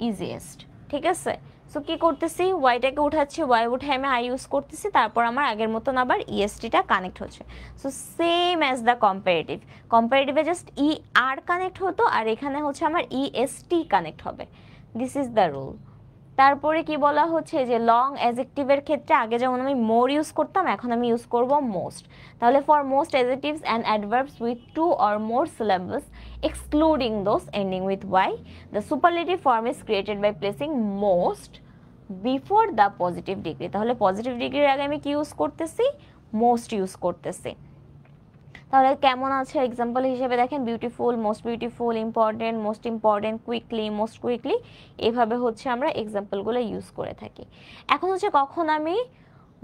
ইজিয়েস্ট, ঠিক আছে। সো কি করতেছি, ওয়াইটাকে উঠাচ্ছি, ওয়াই উঠে আমি আই ইউজ করতেছি, তারপর আমার আগের মতন আবার ইএসটিটা কানেক্ট হচ্ছে। So same as the comparative, কম্পারেটিভে জাস্ট ই আর কানেক্ট হতো আর এখানে হচ্ছে আমার ইএসটি কানেক্ট হবে। This is the rule. তারপরে কি বলা হচ্ছে যে লং অ্যাডজেক্টিভের ক্ষেত্রে আগে যেমন আমি মোর ইউজ করতাম, এখন আমি ইউজ করব মোস্ট। তাহলে for most adjectives and adverbs with two or more syllables excluding those ending with Y, the superlative form is created by placing most before the positive degree. তাহলে positive ডিগ্রির আগে আমি কি ইউজ করতেছি, most use করতেছি। তাহলে কেমন আছে এক্সাম্পল হিসেবে দেখেন, beautiful, most beautiful, important, most important, quickly, most quickly, এভাবে হচ্ছে আমরা এক্সাম্পলগুলো ইউজ করে থাকি। এখন হচ্ছে কখন আমি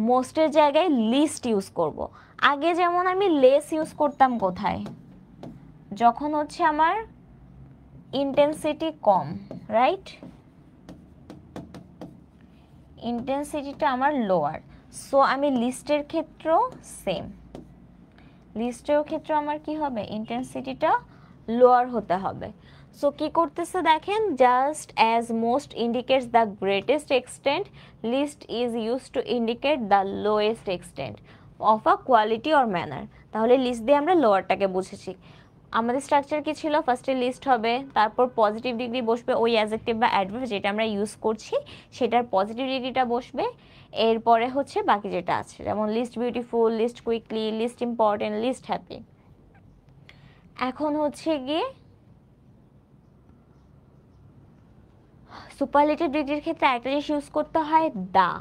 মোস্টের জায়গায় লিস্ট ইউজ করব। আগে যেমন আমি লেস ইউজ করতাম কোথায়, যখন হচ্ছে আমার ইন্টেন্সিটি কম, রাইট, ইন্টেন্সিটিটা আমার লোয়ার। সো আমি লিস্টের ক্ষেত্রেও সেম, লিস্টের ক্ষেত্রে আমার কি হবে, ইন্টেন্সিটিটা লোয়ার হতে হবে। সো কি করতেছে দেখেন, just as most indicates the greatest extent, least is use to indicate the lowest extent of a quality or manner. তাহলে লিস্ট দিয়ে আমরা লোয়ারটাকে বুঝেছি। আমাদের স্ট্রাকচার কি ছিল, ফার্স্টে লিস্ট হবে, তারপর পজিটিভ ডিগ্রি বসবে ওই অ্যাডজেক্টিভ বা অ্যাডভার্ব যেটা আমরা ইউজ করছি সেটার পজিটিভ ডিগ্রিটা বসবে। এরপরে হচ্ছে বাকি যেটা আছে, যেমন least beautiful, least quickly, least important, least happy. এখন হচ্ছে গিয়ে সুপারলেটিভ ডিগ্রির ক্ষেত্রে একটা জিনিস ইউজ করতে হয়, দা।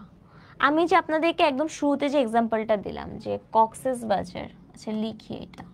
আমি যে আপনাদেরকে একদম শুরুতে যে এক্সাম্পলটা দিলাম যে কক্সেস বাজার, আচ্ছা লিখি এটা,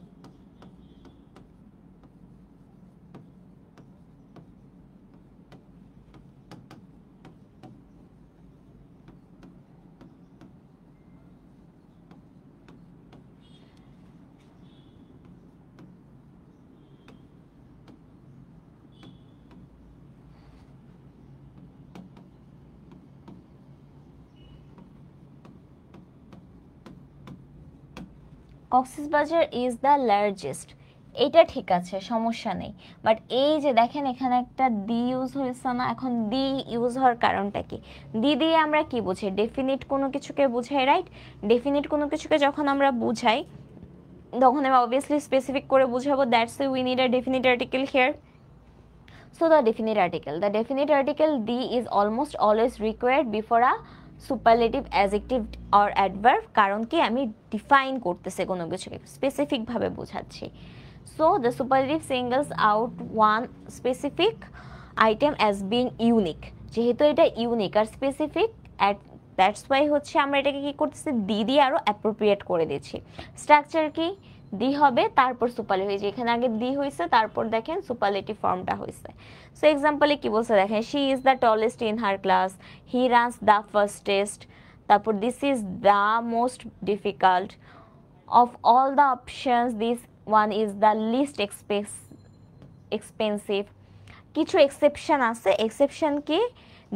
কক্সবাজার ইজ দ্য লার্জেস্ট, এটা ঠিক আছে, সমস্যা নেই। বাট এই যে দেখেন এখানে একটা দি ইউজ হয়েছে না, এখন দি ইউজ হওয়ার কারণটা কি, দি দিয়ে আমরা কি বুঝি, ডেফিনিট কোনো কিছুকে বুঝাই, রাইট। ডেফিনিট কোনো কিছুকে যখন আমরা বুঝাই তখন আমি অবভিয়াসলি স্পেসিফিক করে বুঝাবো, that's we need a definite article here. So the definite article the is almost always required before a superlative adjective or adverb, কারণ কি আমি ডিফাইন করতেছে কোনো কিছুকে, স্পেসিফিক ভাবে বোঝাচ্ছি। So the superlative singles out one specific item as being unique, যেহেতু এটা ইউনিক আর স্পেসিফিক দ্যাটস ওয়াই হচ্ছে আমরা এটাকে কি করতেছি, দি দিয়ে আরো অ্যাপ্রোপ্রিয়েট করে দিচ্ছি। স্ট্রাকচার কি, দি হবে তারপর সুপারলেটিভ, হয়েছে এখানে আগে দি হয়েছে তারপর দেখেন সুপারলেটিভ ফর্মটা হয়েছে। সো এক্সাম্পলে কি বলছে দেখেন, she is the tallest in her class, he runs the fastest, তারপর this is the most difficult, of all the options this one is the least expensive. কিছু এক্সেপশন আছে, এক্সেপশন কি,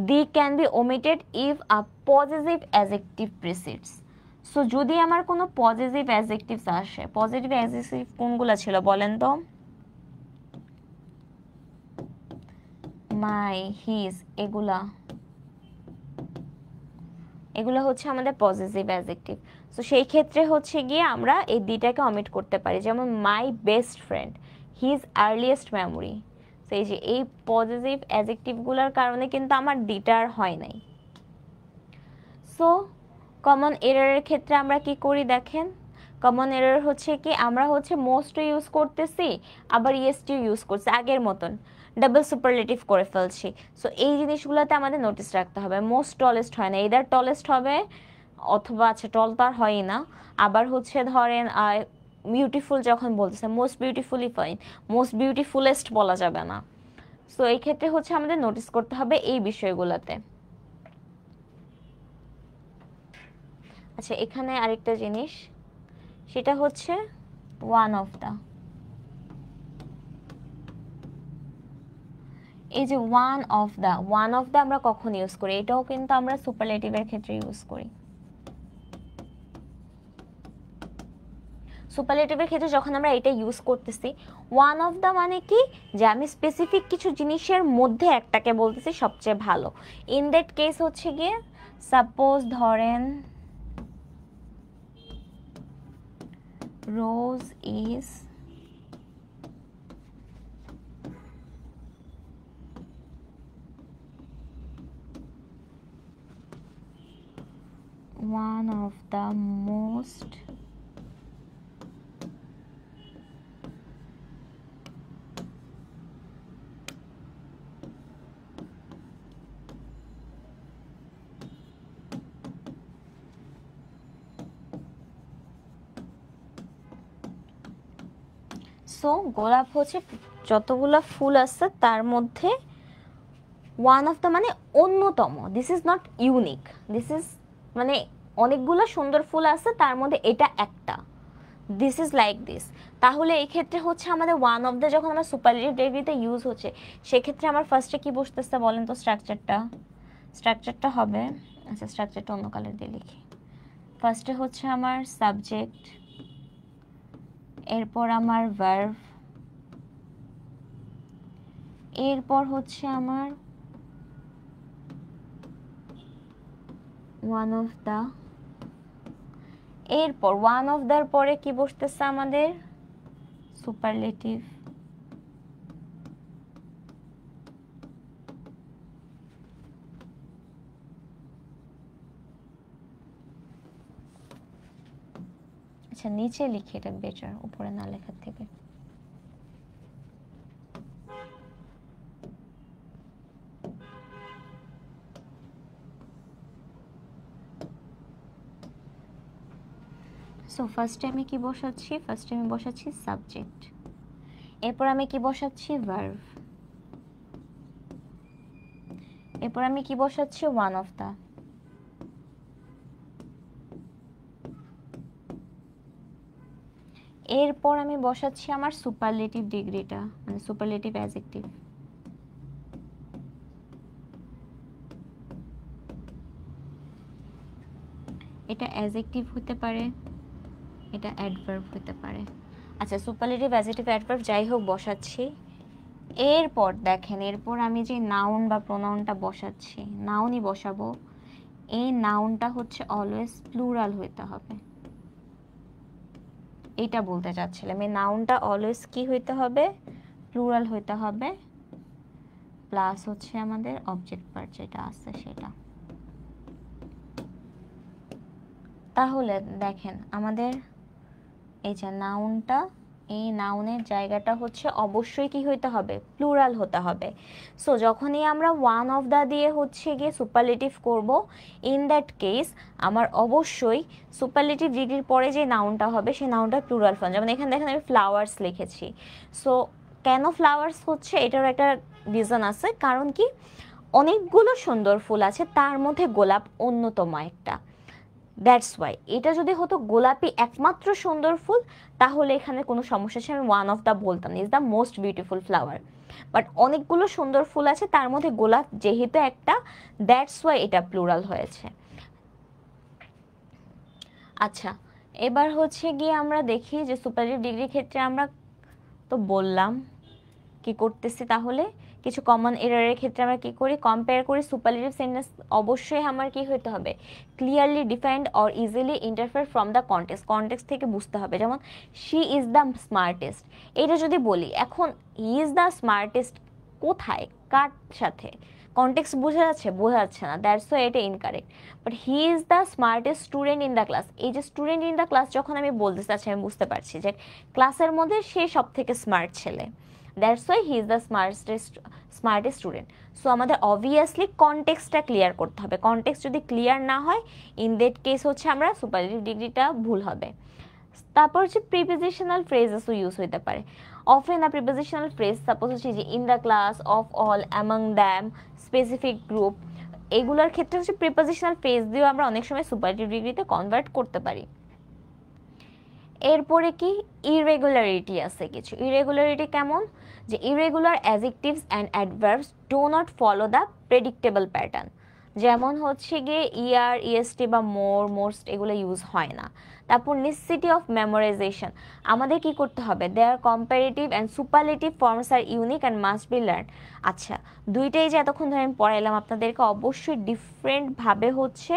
the can be omitted if a positive adjective precedes. So যদি আমার কোনো positive adjectives আসে, positive adjective কোনগুলো ছিল বলেন তো, মাই, হিজ, এগুলা হচ্ছে আমাদের পজিটিভ অ্যাডজেক্টিভ। সো সেই ক্ষেত্রে হচ্ছে গিয়ে আমরা এই দিটাকে অমিট করতে পারি, যেমন my best friend, his earliest memory. তো এই যে এই পজিটিভ অ্যাডজেক্টিভগুলোর কারণে কিন্তু আমার দিটার হয় নাই। সো কমন এররের ক্ষেত্রে আমরা কি করি দেখেন, কমন এরর হচ্ছে কি, আমরা হচ্ছে মোস্ট ইউজ করতেছি, আবার ইএসটি ইউজ করছি আগের মতন, ডাবল সুপারলেটিভ করে ফেলছি। সো এই জিনিসগুলোতে আমাদের নোটিস রাখতে হবে। মোস্ট টলেস্ট হয় না, এদার টলেস্ট হবে অথবা, আচ্ছা টল তো আর হয়ই না, আবার হচ্ছে ধরেন বিউটিফুল যখন বলতেছে, মোস্ট বিউটিফুলি ফাইন, মোস্ট বিউটিফুলেস্ট বলা যাবে না। সো এই ক্ষেত্রে হচ্ছে আমাদের নোটিস করতে হবে এই বিষয়গুলোতে। আচ্ছা এখানে আরেকটা জিনিস, সেটা হচ্ছে ওয়ান অফ দ্য। এই যে one of the, one of the আমরা কখন ইউজ করি, এটাও কিন্তু আমরা সুপারলেটিভের ক্ষেত্রে ইউজ করি। সুপারলেটিভের ক্ষেত্রে যখন আমরা এটা ইউজ করতেছি, ওয়ান অফ দ্য মানে কি, যে আমি স্পেসিফিক কিছু জিনিসের মধ্যে একটাকে বলতেছি সবচেয়ে ভালো। ইন দ্যাট কেস হচ্ছে গিয়ে, সাপোজ ধরেন rose is one of the most so গোলাপ হচ্ছে যতগুলো ফুল আছে তার মধ্যে ওয়ান অফ দ্য মানে অন্যতম, this is not unique, this is মানে অনেকগুলো সুন্দর ফুল আছে তার মধ্যে এটা একটা, দিস ইজ লাইক দিস। তাহলে এই ক্ষেত্রে হচ্ছে আমাদের ওয়ান অফ দ্য যখন আমার সুপারলেটিভ ডিগ্রিতে ইউজ হচ্ছে, সেক্ষেত্রে আমার ফার্স্টে কি বসতেছে বলেন তো, স্ট্রাকচারটা হবে, আচ্ছা স্ট্রাকচারটা অন্য কালার দিয়ে লিখি। ফার্স্টে হচ্ছে আমার সাবজেক্ট, এরপর আমার ভার্ব, এরপর হচ্ছে আমার ওয়ান অফ দ্য, এরপর ওয়ান অফ দ্যার পরে কি বসতেছে আমাদের সুপারলেটিভ, আচ্ছা নিচে লিখে, এটা বেটার উপরে না লেখার থেকে। সো ফার্স্টে আমি কি বসাচ্ছি, ফার্স্টে আমি বসাচ্ছি সাবজেক্ট, এরপর আমি কি বসাচ্ছি ভার্ব, এরপর আমি কি বসাচ্ছি ওয়ান অফ দ্য, এরপর আমি বসাচ্ছি আমার সুপারলেটিভ ডিগ্রিটা, মানে সুপারলেটিভ অ্যাডজেক্টিভ। এটা অ্যাডজেক্টিভ হতে পারে, এটা অ্যাডভার্ব হতে পারে। আচ্ছা সুপারলেটিভ অ্যাডজেক্টিভ অ্যাডভার্ব যাই হোক বসাচ্ছি। এরপর দেখেন, এরপর আমি যে নাউন বা প্রোনাউনটা বসাচ্ছি, নাউনই বসাবো, এই নাউনটা হচ্ছে অলওয়েজ প্লুরাল হইতে হবে। এইটা বলতে চাচ্ছিলাম, এই নাউনটা অলওয়েজ কি হইতে হবে, প্লুরাল হইতে হবে, প্লাস হচ্ছে আমাদের অবজেক্ট পার্ট যেটা আছে সেটা। তাহলে দেখেন আমাদের এই যে নাউনটা এই নাউনের জায়গাটা হচ্ছে অবশ্যই কি হইতে হবে, প্লুরাল হতে হবে। সো যখনই আমরা ওয়ান অফ দ্য দিয়ে হচ্ছে গিয়ে সুপারলেটিভ করব, ইন দ্যাট কেস আমার অবশ্যই সুপারলেটিভ ডিগ্রির পরে যে নাউনটা হবে সেই নাউনটা প্লুরাল ফর্ম। যেমন এখানে দেখেন আমি ফ্লাওয়ার্স লিখেছি। সো কেন ফ্লাওয়ার্স হচ্ছে, এটারও একটা রিজন আছে। কারণ কি, অনেকগুলো সুন্দর ফুল আছে, তার মধ্যে গোলাপ অন্যতম একটা। That's why. এটা যদি হতো গোলাপি একমাত্র সুন্দর ফুল, তাহলে এখানে কোনো সমস্যা আছে, আমি ওয়ান অফ দ্য বলতাম, is the most beautiful flower. But অনেকগুলো সুন্দর ফুল আছে, তার মধ্যে গোলাপ যেহেতু একটা, দ্যাটস ওয়াই এটা প্লুরাল হয়েছে। আচ্ছা, এবার হচ্ছে গিয়ে আমরা দেখি যে সুপারলেটিভ ডিগ্রির ক্ষেত্রে আমরা তো বললাম কি করতেছি, তাহলে কিছু কমন এররের ক্ষেত্রে আমরা কি করি, কম্পেয়ার করি। সুপারলেটিভ সেন্টেন্স অবশ্যই আমার কি হতে হবে, clearly defined or easily interfere from the context, context থেকে বুঝতে হবে। যেমন শি ইজ দ্য স্মার্টেস্ট, এটা যদি বলি, এখন হি ইজ দ্য স্মার্টেস্ট কোথায়, কার সাথে, কনটেক্সট বোঝা যাচ্ছে, বোঝা যাচ্ছে না, দ্যাটস ওয়াই এটা incorrect. But he is the smartest student in the class, এই যে স্টুডেন্ট ইন দ্য ক্লাস যখন আমি বলতে চাচ্ছি, আমি বুঝতে পারছি যে ক্লাসের মধ্যে সে সব থেকে স্মার্ট ছেলে, that's why he is the smartest student. So আমাদের অবভিয়াসলি কনটেক্সটটা ক্লিয়ার করতে হবে। কনটেক্সট যদি ক্লিয়ার না হয়, ইন দ্যাট কেস হচ্ছে আমরা সুপারলেটিভ ডিগ্রিটা ভুল হবে। তারপর হচ্ছে প্রিপোজিশনাল ফ্রেজেসও ইউজ হইতে পারে। Often the prepositional phrase, suppose হচ্ছে যে in the class, of, all, among them, specific group, এগুলোর ক্ষেত্রে হচ্ছে প্রিপোজিশনাল ফ্রেজ দিয়েও আমরা অনেক সময় সুপারলেটিভ ডিগ্রিতে কনভার্ট করতে পারি। এরপরে কি, ইরেগুলারিটি আছে কিছু। ইরেগুলারিটি কেমন, যে irregular adjectives and adverbs do not follow the predictable pattern. যেমন হচ্ছে গিয়ে ইয়ার, ইএসটি বা মোর, মোস্ট এগুলো ইউজ হয় না। তারপর নেসেসিটি অফ মেমোরাইজেশন, আমাদের কি করতে হবে, their comparative and superlative forms are unique and must be learn. আচ্ছা, দুইটাই যে এতক্ষণ ধরে আমি পড়াইলাম আপনাদেরকে, অবশ্যই ডিফারেন্টভাবে হচ্ছে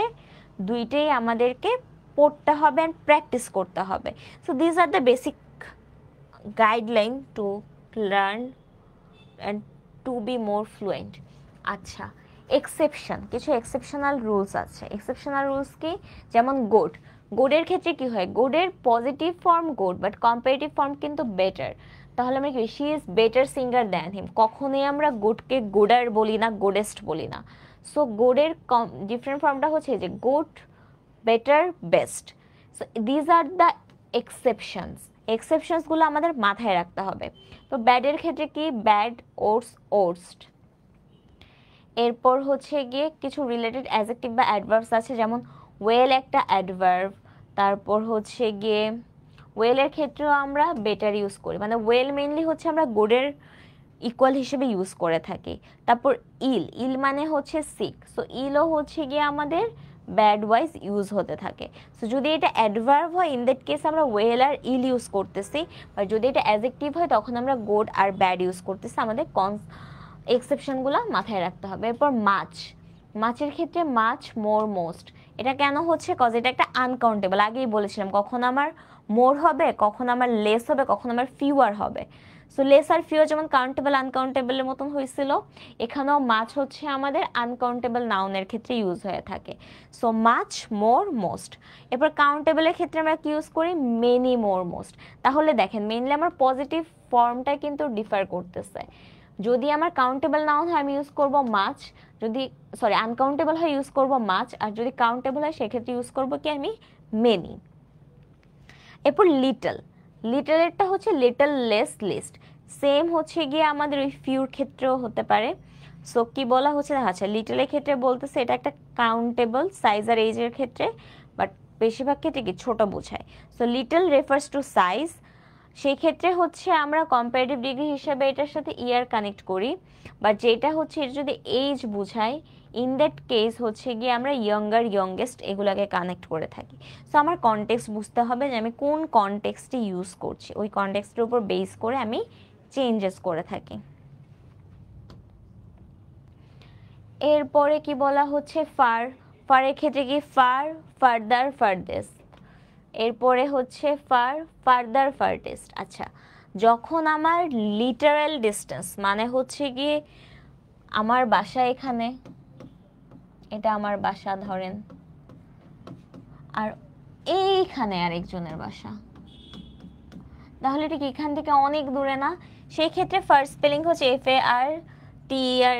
দুইটাই আমাদেরকে পড়তে হবে অ্যান্ড প্র্যাকটিস করতে হবে। So this are the basic guideline to learn and to be more fluent. আচ্ছা, এক্সেপশন, কিছু এক্সেপশনাল রুলস আছে। এক্সেপশনাল রুলস কি, যেমন গোড, গোডের ক্ষেত্রে কি হয়, গোডের positive form good, but comparative form কিন্তু বেটার। তাহলে আমরা কি, she is better singer than him, কখনোই আমরা গুডকে গুডার বলি না, গুডেস্ট বলি না। সো গোডের ডিফারেন্ট ফর্মটা হচ্ছে যে good, better, best. So these are the exceptions. এক্সেপশনসগুলো আমাদের মাথায় রাখতে হবে। তো ব্যাডের ক্ষেত্রে কি, ব্যাড, ওটস, ওটসড। এরপর হচ্ছে গিয়ে কিছু রিলেটেড অ্যাডজেক্টিভ বা অ্যাডভার্বস আছে, যেমন ওয়েল একটা অ্যাডভার্ব। তারপর হচ্ছে গিয়ে ওয়েলের ক্ষেত্রেও আমরা বেটার ইউজ করি, মানে ওয়েল মেইনলি হচ্ছে আমরা গুডের ইকুয়াল হিসেবে ইউজ করে থাকি। তারপর ইল, ইল মানে হচ্ছে সিক, সো ইলও হচ্ছে গিয়ে আমাদের ব্যাড ওয়াইজ ইউজ হতে থাকে। সো যদি এটা অ্যাডভার্ব হয়, ইন দ্যাট কেস আমরা ওয়েল আর ইল ইউজ করতেছি, আর যদি এটা অ্যাডজেক্টিভ হয় তখন আমরা গুড আর ব্যাড ইউজ করতেছি। আমাদের এক্সেপশনগুলো মাথায় রাখতে হবে। এরপর মাছ, মাছের ক্ষেত্রে মাছ, মোর, মোস্ট। এটা কেন হচ্ছে, কজ এটা একটা আনকাউন্টেবল, আগেই বলেছিলাম, কখন আমার মোর হবে, কখন আমার লেস হবে, কখন আমার ফিউয়ার হবে। সো লেস আর ফিউয়ার যেমন কাউন্টেবল আনকাউন্টেবলের মতন হয়েছিল, এখানেও মাছ হচ্ছে আমাদের আনকাউন্টেবল নাউনের ক্ষেত্রে ইউজ হয়ে থাকে। সো মাছ, মোর, মোস্ট। এরপর কাউন্টেবলের ক্ষেত্রে আমরা কি ইউজ করি, মেনি, মোর, মোস্ট। তাহলে দেখেন মেইনলি আমার পজিটিভ ফর্মটা কিন্তু ডিফার করতেছে। যদি আমার কাউন্টেবল নাউন হয় আমি ইউজ করব মাছ, যদি আনকাউন্টেবল হয় ইউজ করব মাছ, আর যদি কাউন্টেবল হয় সেক্ষেত্রে ইউজ করব কি আমি, মেনি। এরপর লিটল, লিটলেরটা হচ্ছে লিটল, লেস, লিস্ট। সেম হচ্ছে গিয়ে আমাদের ওই ফিউর ক্ষেত্রেও হতে পারে। সো কি বলা হচ্ছে, আচ্ছা লিটলের ক্ষেত্রে বলতেছে এটা একটা কাউন্টেবল সাইজ আর এজের ক্ষেত্রে, বাট বেশিরভাগ ক্ষেত্রে কি ছোট বোঝায়। So little refers to size, সেই ক্ষেত্রে হচ্ছে আমরা কম্পারেটিভ ডিগ্রি হিসাবে এটার সাথে ইয়ার কানেক্ট করি, বাট যেটা হচ্ছে এটা যদি এজ বোঝায়, ইন দ্যাট কেস হচ্ছে গিয়ে আমরা ইয়ঙ্গার, ইয়ংগেস্ট এগুলোকে কানেক্ট করে থাকি। সো আমার কনটেক্সট বুঝতে হবে যে আমি কোন কনটেক্সটে ইউজ করছি, ওই কনটেক্সটের উপর বেস করে আমি চেঞ্জেস করে থাকি। এরপরে কি বলা হচ্ছে, ফার, ফারের ক্ষেত্রে কি ফার, ফার্দার, ফার্দেস্ট। এরপরে হচ্ছে ফার, ফার্দার, ফার্দেস্ট। আচ্ছা, যখন আমার লিটারাল ডিস্টেন্স, মানে হচ্ছে গিয়ে আমার বাসা এখানে, এটা আমার বাসা ধরেন, আর এইখানে আরেকজনের বাসা, তাহলে এটা কি এখান থেকে অনেক দূরে না? সেই ক্ষেত্রে ফার্স্ট স্পেলিং হচ্ছে FARTHER,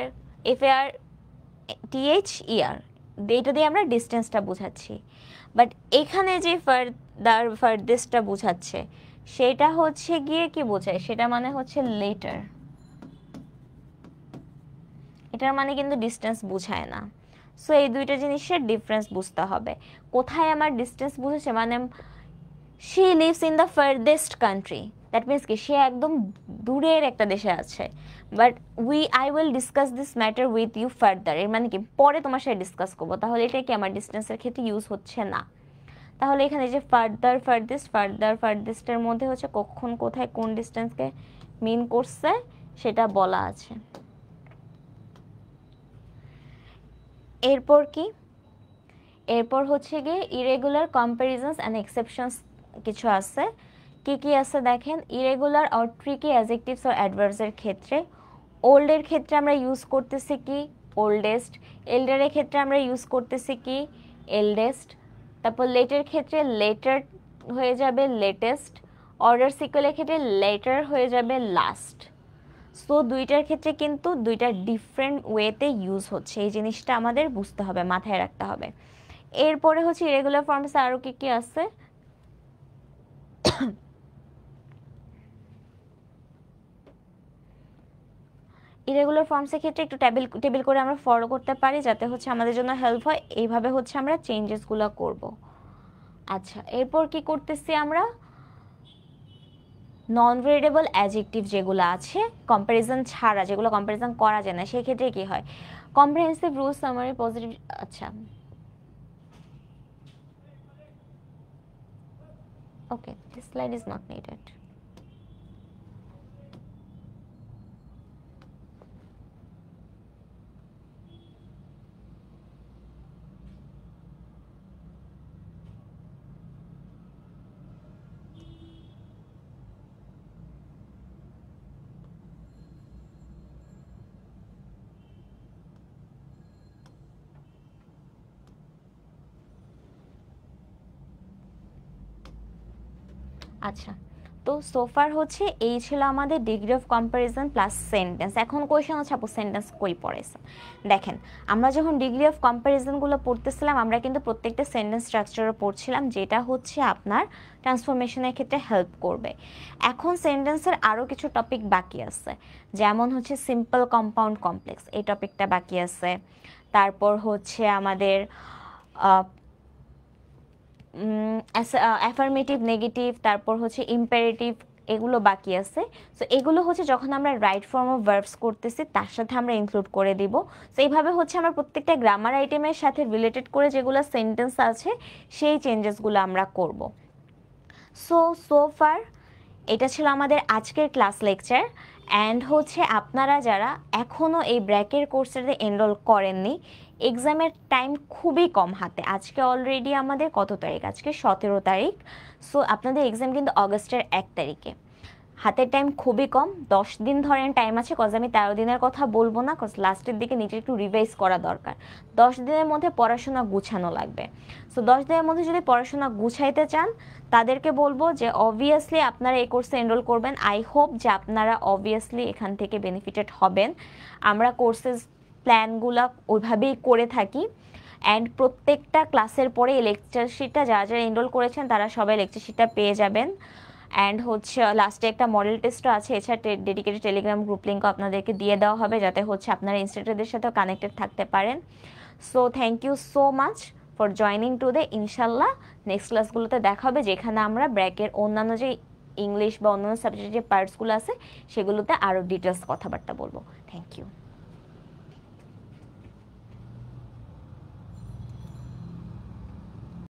এটা দিয়ে আমরা ডিস্টেন্সটা বোঝাচ্ছি। বাট এখানে যে ফার্দেস্টটা বোঝাচ্ছে সেটা হচ্ছে গিয়ে কি বোঝায়, সেটা মানে হচ্ছে লেটার। এটার মানে কিন্তু ডিস্টেন্স বোঝায় না। সো এই দুইটা জিনিসের ডিফারেন্স বুঝতে হবে। কোথায় আমার ডিস্টেন্স বুঝেছে, মানে she lives in the farthest country, that means কি সে একদম দূরের একটা দেশে আছে। But I will discuss this matter with you further, এর মানে কি পরে তোমার সাথে ডিসকাস করবো। তাহলে এটা কি আমার ডিস্টেন্সের ক্ষেত্রে ইউজ হচ্ছে না। তাহলে এখানে যে ফার্দেস্টের মধ্যে হচ্ছে কখন কোথায় কোন ডিস্টেন্সকে মিন করছে সেটা বলা আছে। এরপর কি, এরপর হচ্ছে গিয়ে ইরেগুলার কম্প্যারিজনস অ্যান্ড এক্সেপশনস কিছু আছে। কি কি আছে দেখেন, irregular or tricky adjectives or অ্যাডভার্বসের ক্ষেত্রে ওল্ডের ক্ষেত্রে আমরা ইউজ করতেছি কি ওল্ডেস্ট, এল্ডারের ক্ষেত্রে আমরা ইউজ করতেছি কি এল্ডেস্ট, তারপর লেটের ক্ষেত্রে লেটার হয়ে যাবে লেটেস্ট, অর্ডার সিকুয়েলের ক্ষেত্রে লেটার হয়ে যাবে লাস্ট। সো দুইটার ক্ষেত্রে কিন্তু দুইটা ডিফারেন্ট ওয়েতে ইউজ হচ্ছে, এই জিনিসটা আমাদের বুঝতে হবে, মাথায় রাখতে হবে। এরপরে হচ্ছে ইরেগুলার ফর্মসে আরও কি কি আছে, ইরেগুলার ফর্মসের ক্ষেত্রে একটু টেবিল করে আমরা ফলো করতে পারি যাতে হচ্ছে আমাদের জন্য হেল্প হয়। এইভাবে হচ্ছে আমরা চেঞ্জেসগুলো করব। আচ্ছা, এরপর কি করতেছি আমরা, নন ভেরিয়েবল অ্যাডজেক্টিভ যেগুলো আছে কম্প্যারিজন ছাড়া, যেগুলো কম্প্যারিজন করা যায় না, সেই ক্ষেত্রে কি হয়, কম্প্রিহেনসিভ রুল সামারি পজিটিভ। আচ্ছা okay, this slide is not needed. আচ্ছা, তো সোফার হচ্ছে এই ছিল আমাদের degree of comparison plus sentence. এখন কোয়েশ্চেন হচ্ছে আপু সেন্টেন্স কই পড়েছে। দেখেন, আমরা যখন ডিগ্রি অফ কম্প্যারিজনগুলো পড়তেছিলাম আমরা কিন্তু প্রত্যেকটা সেন্টেন্স স্ট্রাকচারও পড়ছিলাম, যেটা হচ্ছে আপনার ট্রান্সফরমেশনের ক্ষেত্রে হেল্প করবে। এখন সেন্টেন্সের আরও কিছু টপিক বাকি আছে, যেমন হচ্ছে সিম্পল, কম্পাউন্ড, কমপ্লেক্স, এই টপিকটা বাকি আছে। তারপর হচ্ছে আমাদের অ্যাফার্মেটিভ, নেগেটিভ, তারপর হচ্ছে ইম্পারেটিভ, এগুলো বাকি আছে। সো এগুলো হচ্ছে যখন আমরা রাইট ফর্ম অফ ভার্বস করতেছি তার সাথে আমরা ইনক্লুড করে দিব। সো এইভাবে হচ্ছে আমরা প্রত্যেকটা গ্রামার আইটেমের সাথে রিলেটেড করে যেগুলো সেন্টেন্স আছে সেই চেঞ্জেসগুলো আমরা করব। সো ফার এটা ছিল আমাদের আজকের ক্লাস লেকচার। অ্যান্ড হচ্ছে আপনারা যারা এখনও এই ব্র্যাকের কোর্সেতে এনরোল করেননি, এক্সামের টাইম খুবই কম হাতে। আজকে অলরেডি আমাদের কত তারিখ, আজকে 17 তারিখ। সো আপনাদের এক্সাম কিন্তু অগস্টের 1 তারিখে, হাতের টাইম খুবই কম। 10 দিন ধরেন টাইম আছে, কজ আমি 13 দিনের কথা বলবো না, কজ লাস্টের দিকে নিজে একটু রিভাইজ করা দরকার। 10 দিনের মধ্যে পড়াশোনা গুছানো লাগবে। সো 10 দিনের মধ্যে যদি পড়াশোনা গুছাইতে চান তাদেরকে বলবো যে অবভিয়াসলি আপনারা এই কোর্সে এনরোল করবেন। আই হোপ যে আপনারা অবভিয়াসলি এখান থেকে বেনিফিটেড হবেন। আমরা কোর্সেস প্ল্যানগুলো ওইভাবেই করে থাকি। অ্যান্ড প্রত্যেকটা ক্লাসের পরে এই লেকচার শিটটা যারা যারা এনরোল করেছেন তারা সবাই লেকচার শিটটা পেয়ে যাবেন। অ্যান্ড হচ্ছে লাস্টে একটা মডেল টেস্টও আছে। এছাড়া ডেডিকেটেড টেলিগ্রাম গ্রুপ লিঙ্কও আপনাদেরকে দিয়ে দেওয়া হবে যাতে হচ্ছে আপনারা ইনস্ট্রাক্টরদের সাথেও কানেক্টেড থাকতে পারেন। So thank you so much for joining today. ইনশাল্লাহ নেক্সট ক্লাসগুলোতে দেখা হবে যেখানে আমরা ব্র্যাকের অন্যান্য যে ইংলিশ বা অন্যান্য সাবজেক্টের যে পার্টসগুলো আছে সেগুলোতে আরও ডিটেলস কথাবার্তা বলবো। Thank you.